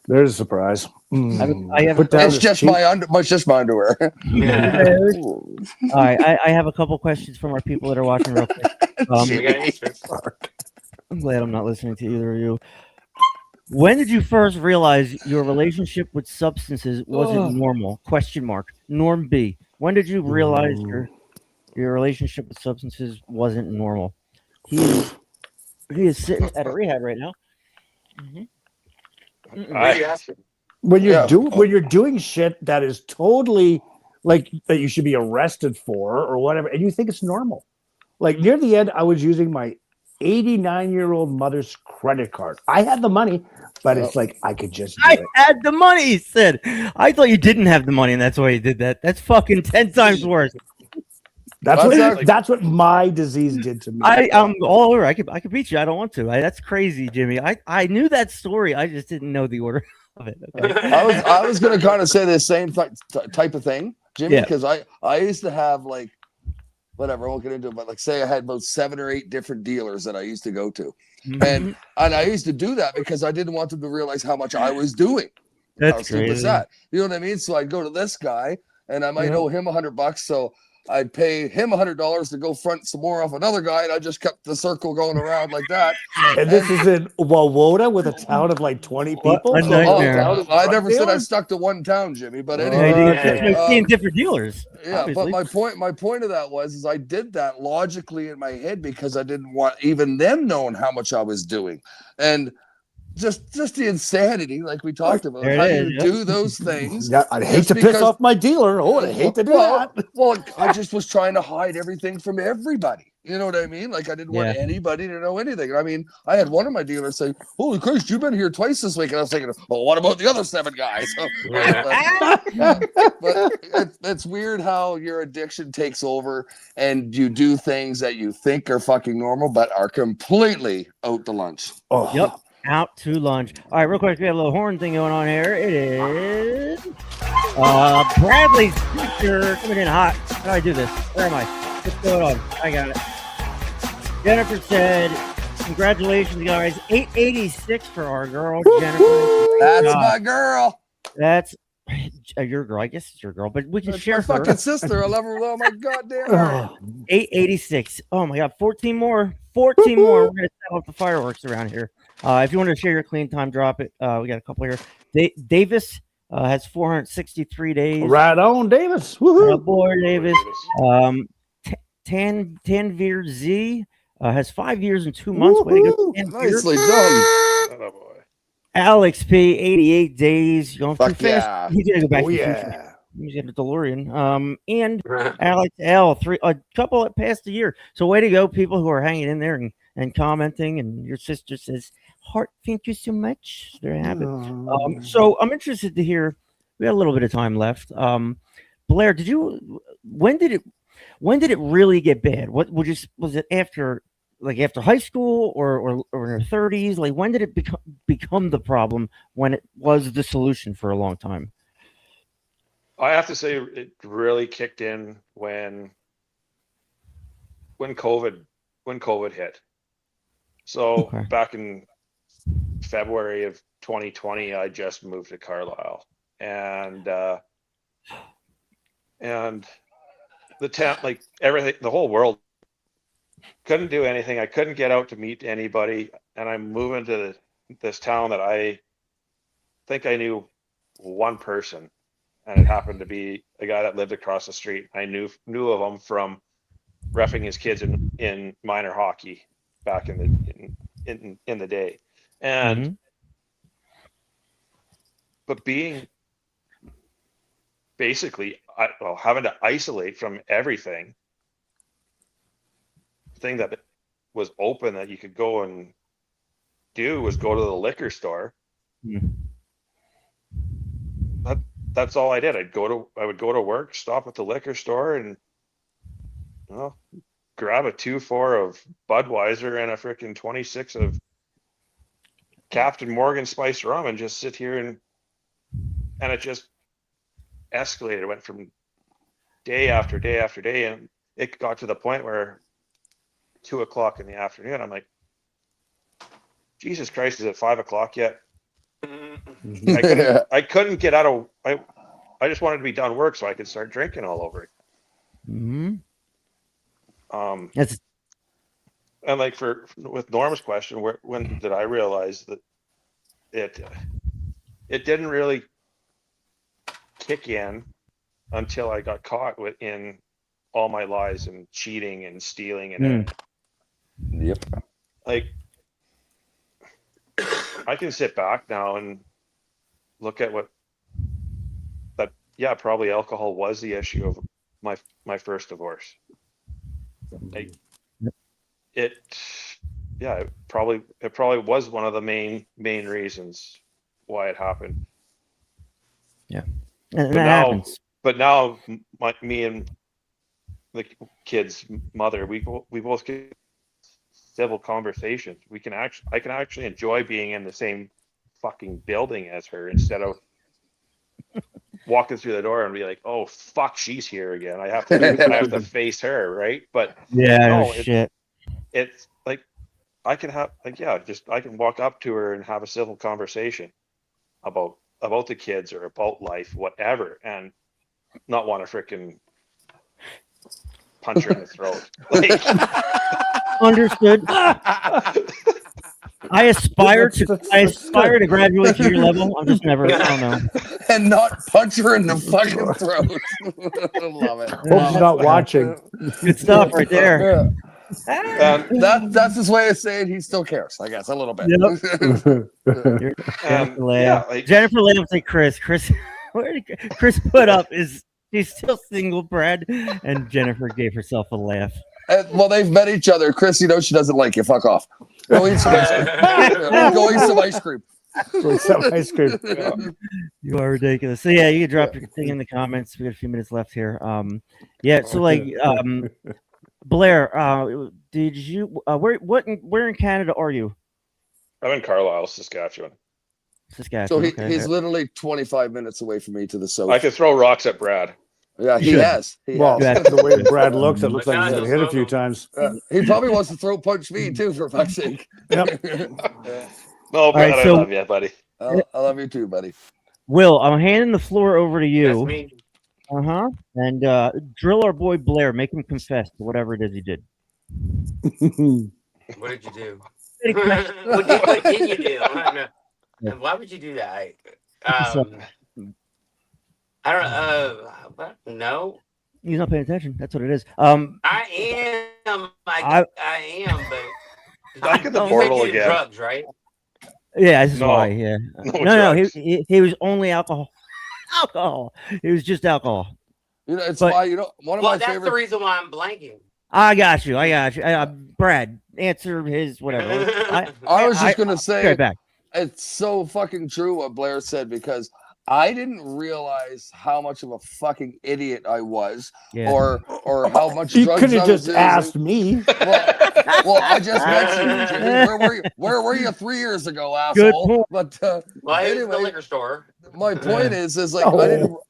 there's a surprise. It's just my underwear. Yeah. All right, I have a couple questions from our people that are watching real quick. I'm glad I'm not listening to either of you. When did you first realize your relationship with substances wasn't normal? Norm B. When did you realize your relationship with substances wasn't normal? He is sitting at a rehab right now. When you're doing shit that is totally like that you should be arrested for or whatever, and you think it's normal. Like near the end, I was using my 89-year-old mother's credit card. I had the money, but it's like I could just do I it. had the money, he said. I thought you didn't have the money, and that's why you did that. That's fucking 10 times worse. That's what my disease did to me. I'm all over. I could beat you. I don't want to. That's crazy, Jimmy. I knew that story. I just didn't know the order of it. Okay. I was gonna kind of say the same type of thing, Jimmy, Yeah. because I used to have like whatever, I won't get into it, but like say I had about 7 or 8 different dealers that I used to go to. And I used to do that because I didn't want them to realize how much I was doing. That's how stupid is crazy. that? You know what I mean? So I'd go to this guy and I might owe him $100, so I'd pay him $100 to go front some more off another guy, and I just kept the circle going around like that. And this is in Wawota with a town of like 20 people. A So nightmare. I never said I stuck to one town, Jimmy, but anyway. I've seen different dealers. Yeah, obviously. but my point of that was I did that logically in my head because I didn't want even them knowing how much I was doing. And just the insanity, like we talked about, There it how is, you do those things. Yeah, I'd hate to piss off my dealer. Oh, I hate to do that. Well, I just was trying to hide everything from everybody. You know what I mean? Like I didn't want anybody to know anything. I mean, I had one of my dealers say, "Holy Christ, you've been here twice this week," and I was thinking, "Well, what about the other 7 guys?" So, but it's weird how your addiction takes over and you do things that you think are fucking normal, but are completely out to lunch. Oh, Yep. Out to lunch. All right, real quick, we have a little horn thing going on here. It is Bradley's picture coming in hot. How do I do this? Where am I? What's going on? I got it. Jennifer said, "Congratulations, guys! 886 for our girl, Jennifer." That's my girl. That's your girl. I guess it's your girl, but we can share my her. fucking sister. I love her with all my goddamn heart. 886. Oh my God, 14 more. 14 more. We're gonna set off the fireworks around here. If you want to share your clean time, drop it. We got a couple here. Davis has 463 days. Right on, Davis. Woohoo. Boy, Davis. Tanvir Z has 5 years and 2 months. Way to go, Tanvir. Nicely done. Oh boy. Alex P, 88 days. Going Fuck too fast. yeah. He's gonna go back Oh, to the yeah. future. He's got a DeLorean. And Alex L, a couple that passed a year. So way to go, people who are hanging in there and commenting. And your sister says, "Heart, thank you so much." There you have it. So I'm interested to hear. We got a little bit of time left. Blair, when did it really get bad? Was it after high school or in your 30s? Like when did it become the problem when it was the solution for a long time? I have to say it really kicked in when COVID hit. So back in February of 2020, I just moved to Carlisle, and the town, like everything, the whole world couldn't do anything. I couldn't get out to meet anybody, and I'm moving to this town that I think I knew one person, and it happened to be a guy that lived across the street. I knew of him from reffing his kids in minor hockey back in the day, and but being basically having to isolate from everything. Thing that was open that you could go and do was go to the liquor store. That's all I did. I would go to work, stop at the liquor store, and grab a 2-4 of Budweiser and a freaking 26 of Captain Morgan spiced rum and just sit here and it just escalated. It went from day after day after day, and it got to the point where 2:00 in the afternoon, I'm like, Jesus Christ, is it 5:00 yet? I couldn't get out of. I just wanted to be done work so I could start drinking all over again. And like with Norm's question, when did I realize that it didn't really kick in until I got caught in all my lies and cheating and stealing and Yep. like I can sit back now and look at probably alcohol was the issue of my first divorce. Like yeah, it probably was one of the main reasons why it happened. Yeah, and But that now, happens. me and the kid's mother, we both get civil conversations. I can actually enjoy being in the same fucking building as her instead of walking through the door and be like, oh fuck, she's here again. I have to face her, right? But Yeah, no, shit. it's like I can have I can walk up to her and have a civil conversation about the kids or about life, whatever, and not want to freaking punch her in the throat. Like, Understood. I aspire to graduate to your level. I'm just never. I don't know. And not punch her in the fucking throat. I love it. Hope she's not watching. Good stuff right there. That's his way of saying he still cares, I guess, a little bit. Jennifer Lamb. Jennifer Lamb say Chris. Where did Chris put up is she's still single, Brad, and Jennifer gave herself a laugh. Well, they've met each other. Chris, you know she doesn't like you. Fuck off. Go eat some ice cream. Go eat some ice cream. You are ridiculous. So yeah, you can drop your thing in the comments. We got a few minutes left here. Yeah. So like, Blair, did you where in Canada are you? I'm in Carlisle, Saskatchewan. So he's literally 25 minutes away from me to the south. I could throw rocks at Brad. Yeah, he has. The way Brad looks, it looks like he's been hit a few times. He probably wants to throw punch me too, for fuck's sake. Yep. No, Brad, right, I love you, buddy. I love you too, buddy. Will, I'm handing the floor over to you. That's me. And drill our boy Blair. Make him confess to whatever it is he did. What did you do? what did you do? And why would you do that? I don't know. He's not paying attention. That's what it is. I am. I am, but back in the portal again. Drugs, right? Yeah, this is why. Yeah. No. He was only alcohol. It was just alcohol. You know, it's why one of my that's favorite. The reason why I'm blanking. I got you. Brad, answer his whatever. I was just gonna say. Right back. It's so fucking true what Blair said, because I didn't realize how much of a fucking idiot I was, or how much you drugs could have I just was asked me. Well, I just mentioned Jimmy. Where were you 3 years ago, asshole? But anyway, the liquor store. My point is like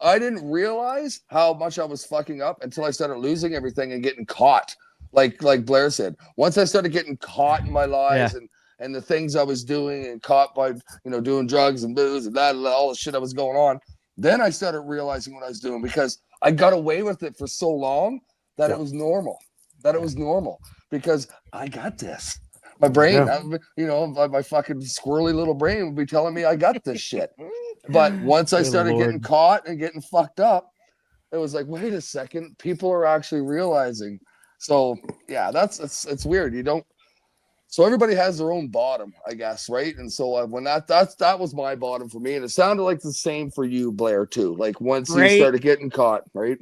I didn't realize how much I was fucking up until I started losing everything and getting caught. Like Blair said, once I started getting caught in my lies and the things I was doing and caught by, doing drugs and booze and all the shit I was going on. Then I started realizing what I was doing, because I got away with it for so long that it was normal. Because I got this. My brain, my fucking squirrely little brain would be telling me I got this shit. But once I started getting caught and getting fucked up, it was like, wait a second, people are actually realizing. So yeah, it's weird. So everybody has their own bottom, I guess, right? And so when that was my bottom for me, and it sounded like the same for you, Blair, too. Like once you started getting caught, right?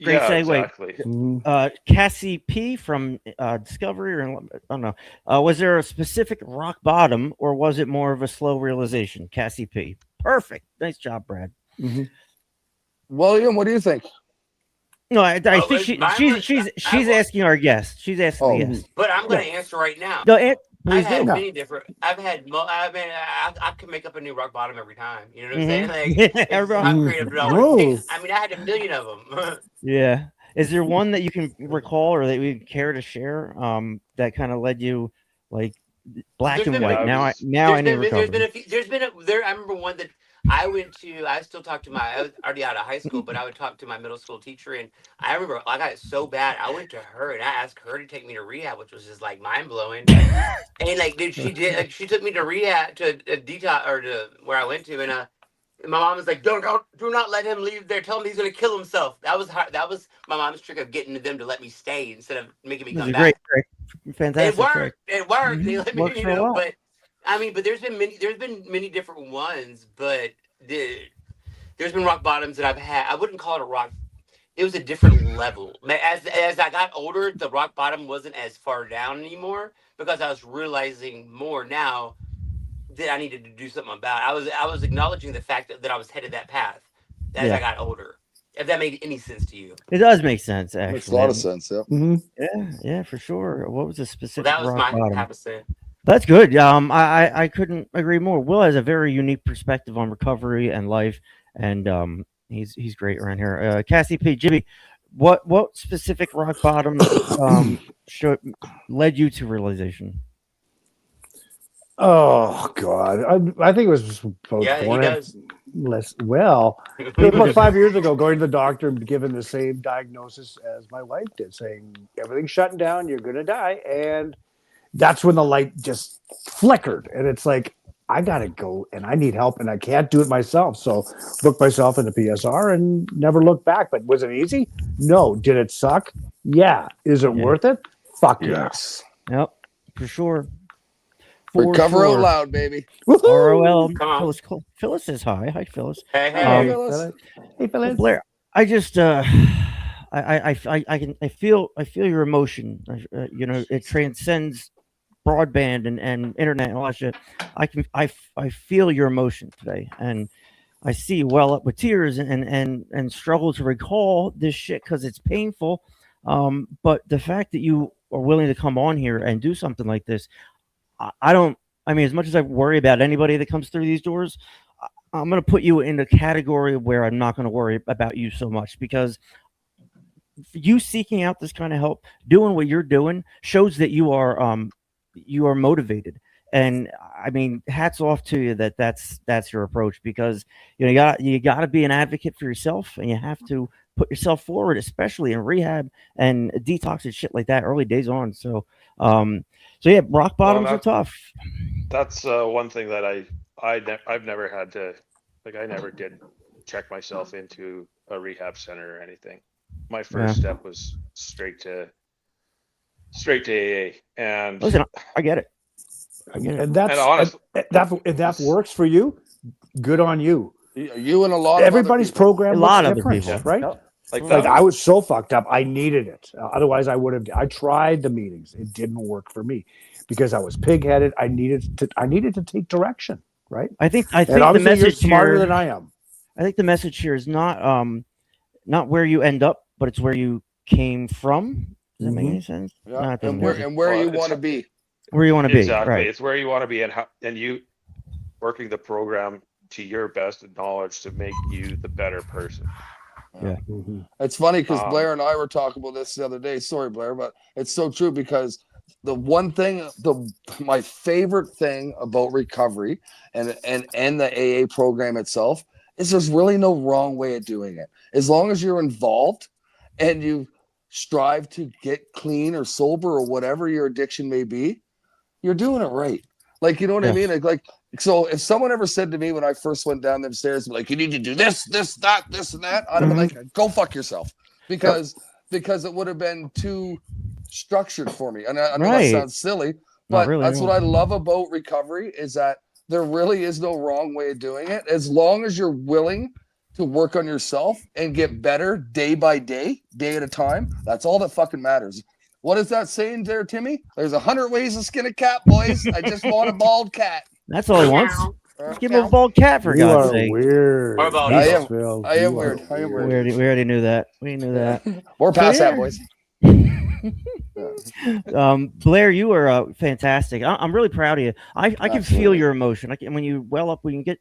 Great segue. Exactly. Cassie P from Discovery, or I don't know. Was there a specific rock bottom, or was it more of a slow realization? Cassie P. Perfect. Nice job, Brad. Mm-hmm. William, what do you think? No, I think she's asking our guest. She's asking the guest. But I'm going to answer right now. No, I've had many different. I can make up a new rock bottom every time. You know what I'm saying? Like, I'm creative. I had 1 million of them. Yeah. Is there one that you can recall, or that we care to share? That kind of led you like black and white. Now I need recovery. I remember one that I went to. I still talk to I was already out of high school, but I would talk to my middle school teacher, and I remember I got it so bad. I went to her and I asked her to take me to rehab, which was just like mind blowing. And like, dude, she did. Like, she took me to rehab, to a detox, or to where I went to, and my mom was like, do not let him leave there. Tell him he's gonna kill himself. That was my mom's trick of getting them to let me stay instead of making me come back. Great. Fantastic. It worked. They let me, but but there's been many different ones, but there's been rock bottoms that I've had. I wouldn't call it a rock. it was a different level. As I got older, the rock bottom wasn't as far down anymore because I was realizing more now that I needed to do something about. I was acknowledging the fact that I was headed that path as I got older. If that made any sense to you. It does make sense, actually. Makes a lot of sense. Yeah. Yeah, for sure. What was the Well, specific that was rock my bottom? half a cent. That's good. I couldn't agree more. Will has a very unique perspective on recovery and life, and he's great around here. Cassie P. Jimmy, what specific rock bottom led you to realization? Oh God, I think it was just Yeah, he does. About 5 years ago, going to the doctor and given the same diagnosis as my wife did, saying everything's shutting down, you're gonna die, and that's when the light just flickered, and it's like I gotta go, and I need help, and I can't do it myself. So booked myself into PSR and never looked back. But was it easy? No. Did it suck? Yeah. Is it worth it? Fuck yes. Yep, for sure. Recover out loud, baby. ROL. Come on. Phyllis is hi. Hi, Phyllis. Hey, Phyllis. Hey, Phyllis. Blair, I just I feel your emotion. It transcends broadband and internet and all that shit. I feel your emotion today, and I see you well up with tears and struggle to recall this shit because it's painful. But the fact that you are willing to come on here and do something like this, I mean, as much as I worry about anybody that comes through these doors, I'm going to put you in a category where I'm not going to worry about you so much, because you seeking out this kind of help, doing what you're doing, shows that you are motivated. And I mean, hats off to you that's your approach, because you got to be an advocate for yourself, and you have to put yourself forward, especially in rehab and detox and shit like that early days on. So yeah, rock bottoms are tough. That's one thing that I've never had to, like, I never did check myself into a rehab center or anything. My first step was straight to AA. And listen, I get it. And if that works for you, good on you. You and a lot everybody's of other program, a lot of different, other people, right? Yep. Like I was so fucked up, I needed it. Otherwise, I would have. I tried the meetings; it didn't work for me because I was pig-headed. I needed to take direction, right? I think the message you're smarter here, than I am. I think the message here is not where you end up, but it's where you came from. Does that make any sense? Yeah. And where you want to be. Where you want to be. Exactly. Right. It's where you want to be, and you working the program to your best knowledge to make you the better person. Yeah. It's funny because Blair and I were talking about this the other day. Sorry, Blair, but it's so true, because the one thing, my favorite thing about recovery and the AA program itself is there's really no wrong way of doing it. As long as you're involved and you strive to get clean or sober or whatever your addiction may be, you're doing it right. Like, you know what I mean? Like, so if someone ever said to me when I first went down them stairs, like, you need to do this, that, this, and that, I'd be like, go fuck yourself, because it would have been too structured for me. And I know that sounds silly, but that's what I love about recovery, is that there really is no wrong way of doing it. As long as you're willing to work on yourself and get better day by day, day at a time, that's all that fucking matters. What is that saying there, Timmy? There's 100 ways to skin a cat, boys. I just want a bald cat. That's all he wants. Just give him a bald cat, for God's sake. Weird. I am weird. I am weird. We already knew that. We knew that. We're past that, boys. Blair, you are fantastic. I'm really proud of you. I can feel your emotion. When you well up, when you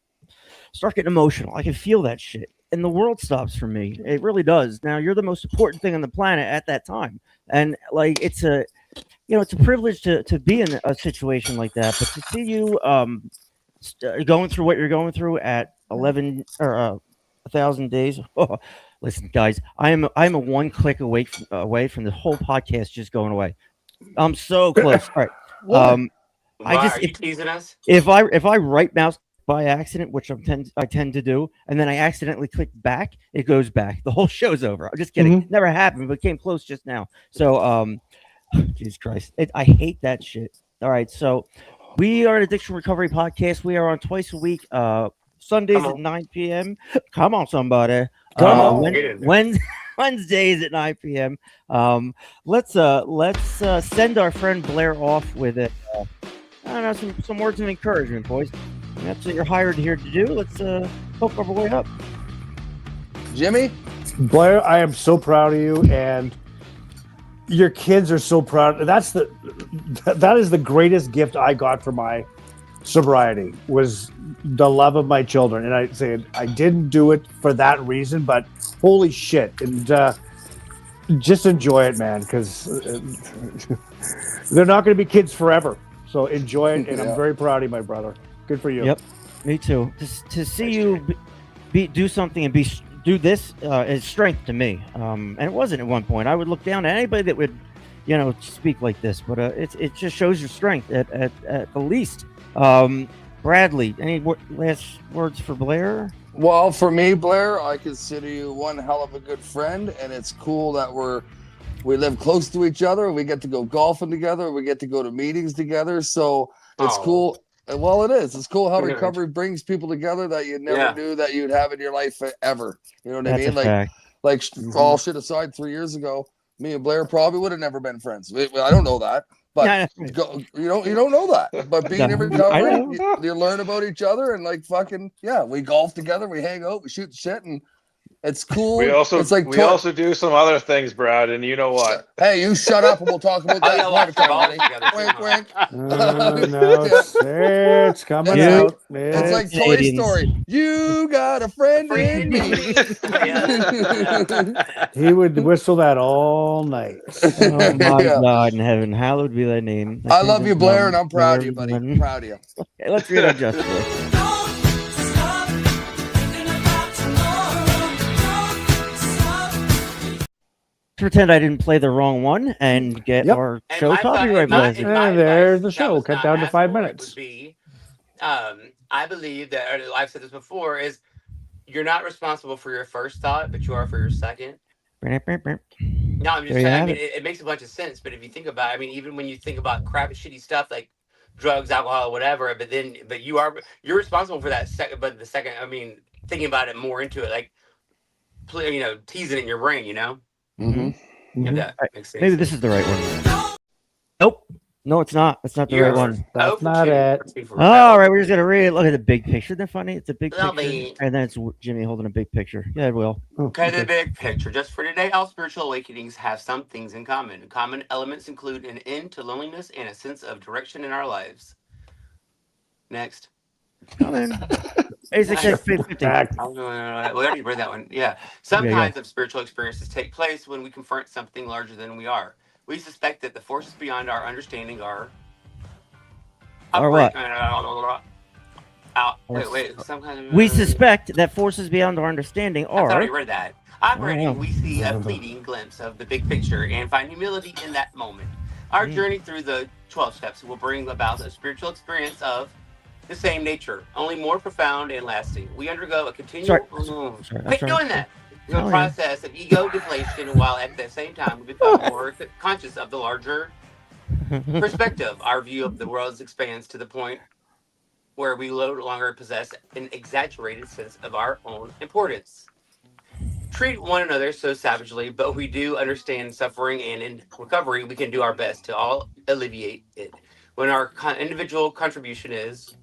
start getting emotional, I can feel that shit, and the world stops for me. It really does. Now, you're the most important thing on the planet at that time, and like it's a privilege to be in a situation like that. But to see you going through what you're going through at 11 or 1,000 days. Oh, listen, guys, I'm a one click away from the whole podcast just going away. I'm so close. All right. Are you teasing us? If I right mouse by accident, which I tend to do, and then I accidentally click back, it goes back. The whole show's over. I'm just kidding. Never happened, but came close just now. So, Jesus Christ, I hate that shit. All right, so we are an addiction recovery podcast. We are on twice a week, Sundays at 9 p.m. Come on, somebody. Come on. Wednesdays at 9 p.m. Let's send our friend Blair off with it. I don't know, some words of encouragement, boys. That's what you're hired here to do. Let's hook our way up. Jimmy? Blair, I am so proud of you, and your kids are so proud. That is the greatest gift I got for my sobriety, was the love of my children. And I say I didn't do it for that reason, but holy shit. And just enjoy it, man, because they're not going to be kids forever. So enjoy it, and I'm very proud of you, my brother. Good for you. Yep, me too. To see you do something and do this is strength to me. And it wasn't at one point. I would look down at anybody that would, speak like this. But it just shows your strength at the least. Bradley, any last words for Blair? Well, for me, Blair, I consider you one hell of a good friend, and it's cool that we live close to each other. We get to go golfing together. We get to go to meetings together. So it's cool. Well, it is. It's cool how recovery brings people together that you never knew that you'd have in your life ever. You know what I mean? Like all shit aside, 3 years ago, me and Blair probably would have never been friends. I don't know that. But you don't know that. But being in recovery, you learn about each other, and like fucking we golf together, we hang out, we shoot the shit, and it's cool. We also it's like also do some other things, Brad, and you know what? Hey, you shut up and we'll talk about that. Wink, wink. No, it's coming out. It's like Toy Story. You got a friend in me. He would whistle that all night. Oh my God in heaven, hallowed be thy name. I love you, Blair, and I'm proud of you, buddy. I'm proud of you. Okay, let's read our justice. Pretend I didn't play the wrong one and get our show copyright. There's the show. Cut down to 5 minutes. I believe that, or I've said this before, is you're not responsible for your first thought, but you are for your second. No, I'm just saying. I mean, it makes a bunch of sense. But if you think about it, I mean, even when you think about crap, shitty stuff like drugs, alcohol, whatever, but you're responsible for that second. But the second, I mean, thinking about it more into it, like, teasing it in your brain, If that makes sense. Maybe this is the right one. Nope. No, it's not. That's not the right one. That's not it. All right, we're just gonna read it. Look at the big picture. Isn't that funny? It's a big picture, and then it's Jimmy holding a big picture. Yeah, it will. Okay, the big picture. Just for today, all spiritual awakenings have some things in common. Common elements include an end to loneliness and a sense of direction in our lives. Next. Basic 50. We already read that one. Yeah. Some kinds of spiritual experiences take place when we confront something larger than we are. We suspect that the forces beyond our understanding are. What? Wait. Some kind of. We suspect that forces beyond our understanding are. I already read that. Operating, we see a fleeting glimpse of the big picture and find humility in that moment. Our journey through the 12 steps will bring about a spiritual experience of the same nature, only more profound and lasting. We undergo a continual process of ego deflation, while at the same time we become more conscious of the larger perspective. Our view of the world expands to the point where we no longer possess an exaggerated sense of our own importance. Treat one another so savagely, but we do understand suffering, and in recovery we can do our best to all alleviate it. When our individual contribution is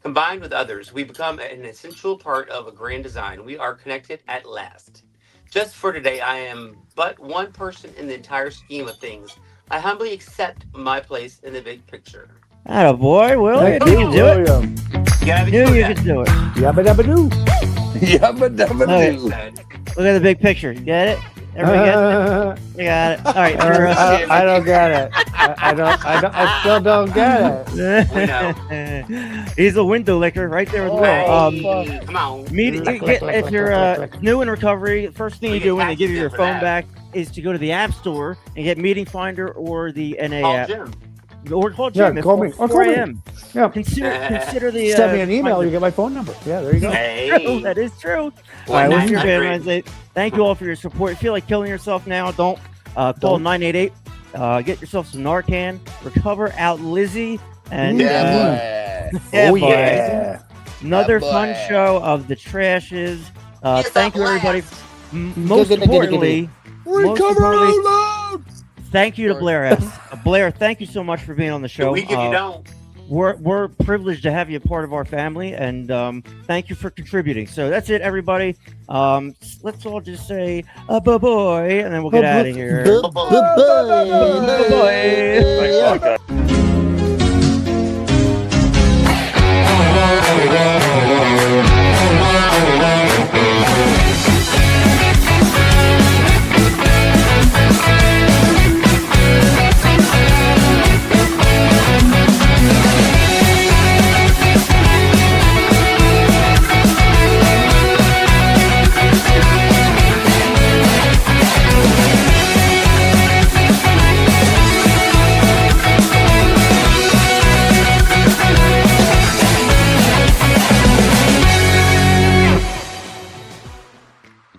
combined with others, we become an essential part of a grand design. We are connected at last. Just for today, I am but one person in the entire scheme of things. I humbly accept my place in the big picture. Attaboy, Will. You can do it. You can do it. Yabba dabba doo. Yabba dabba doo. Look at the big picture. You get it? Everybody get it? You got it. All right. I don't get it. I still don't get it. He's a window licker right there with Will. Come on. If you're new in recovery, the first thing you do when they give you your phone back is to go to the App Store and get Meeting Finder or the NA app. Or call Jim. Call me. 4 a.m. Yeah. Consider the. Send me an email. You get my phone number. Yeah, there you go. Hey. That is true. All right, what's your band? Thank you all for your support. If you feel like killing yourself now, don't. Call 988. Get yourself some Narcan. Recover out Lizzie. And yeah. Another fun show of the Trashes. Thank you, everybody. Most importantly, thank you to Blair S. Blair, thank you so much for being on the show. The week if you don't. We're privileged to have you part of our family, and thank you for contributing. So that's it, everybody. Let's all just say bye-bye, and then we'll get out of here. Bye-bye.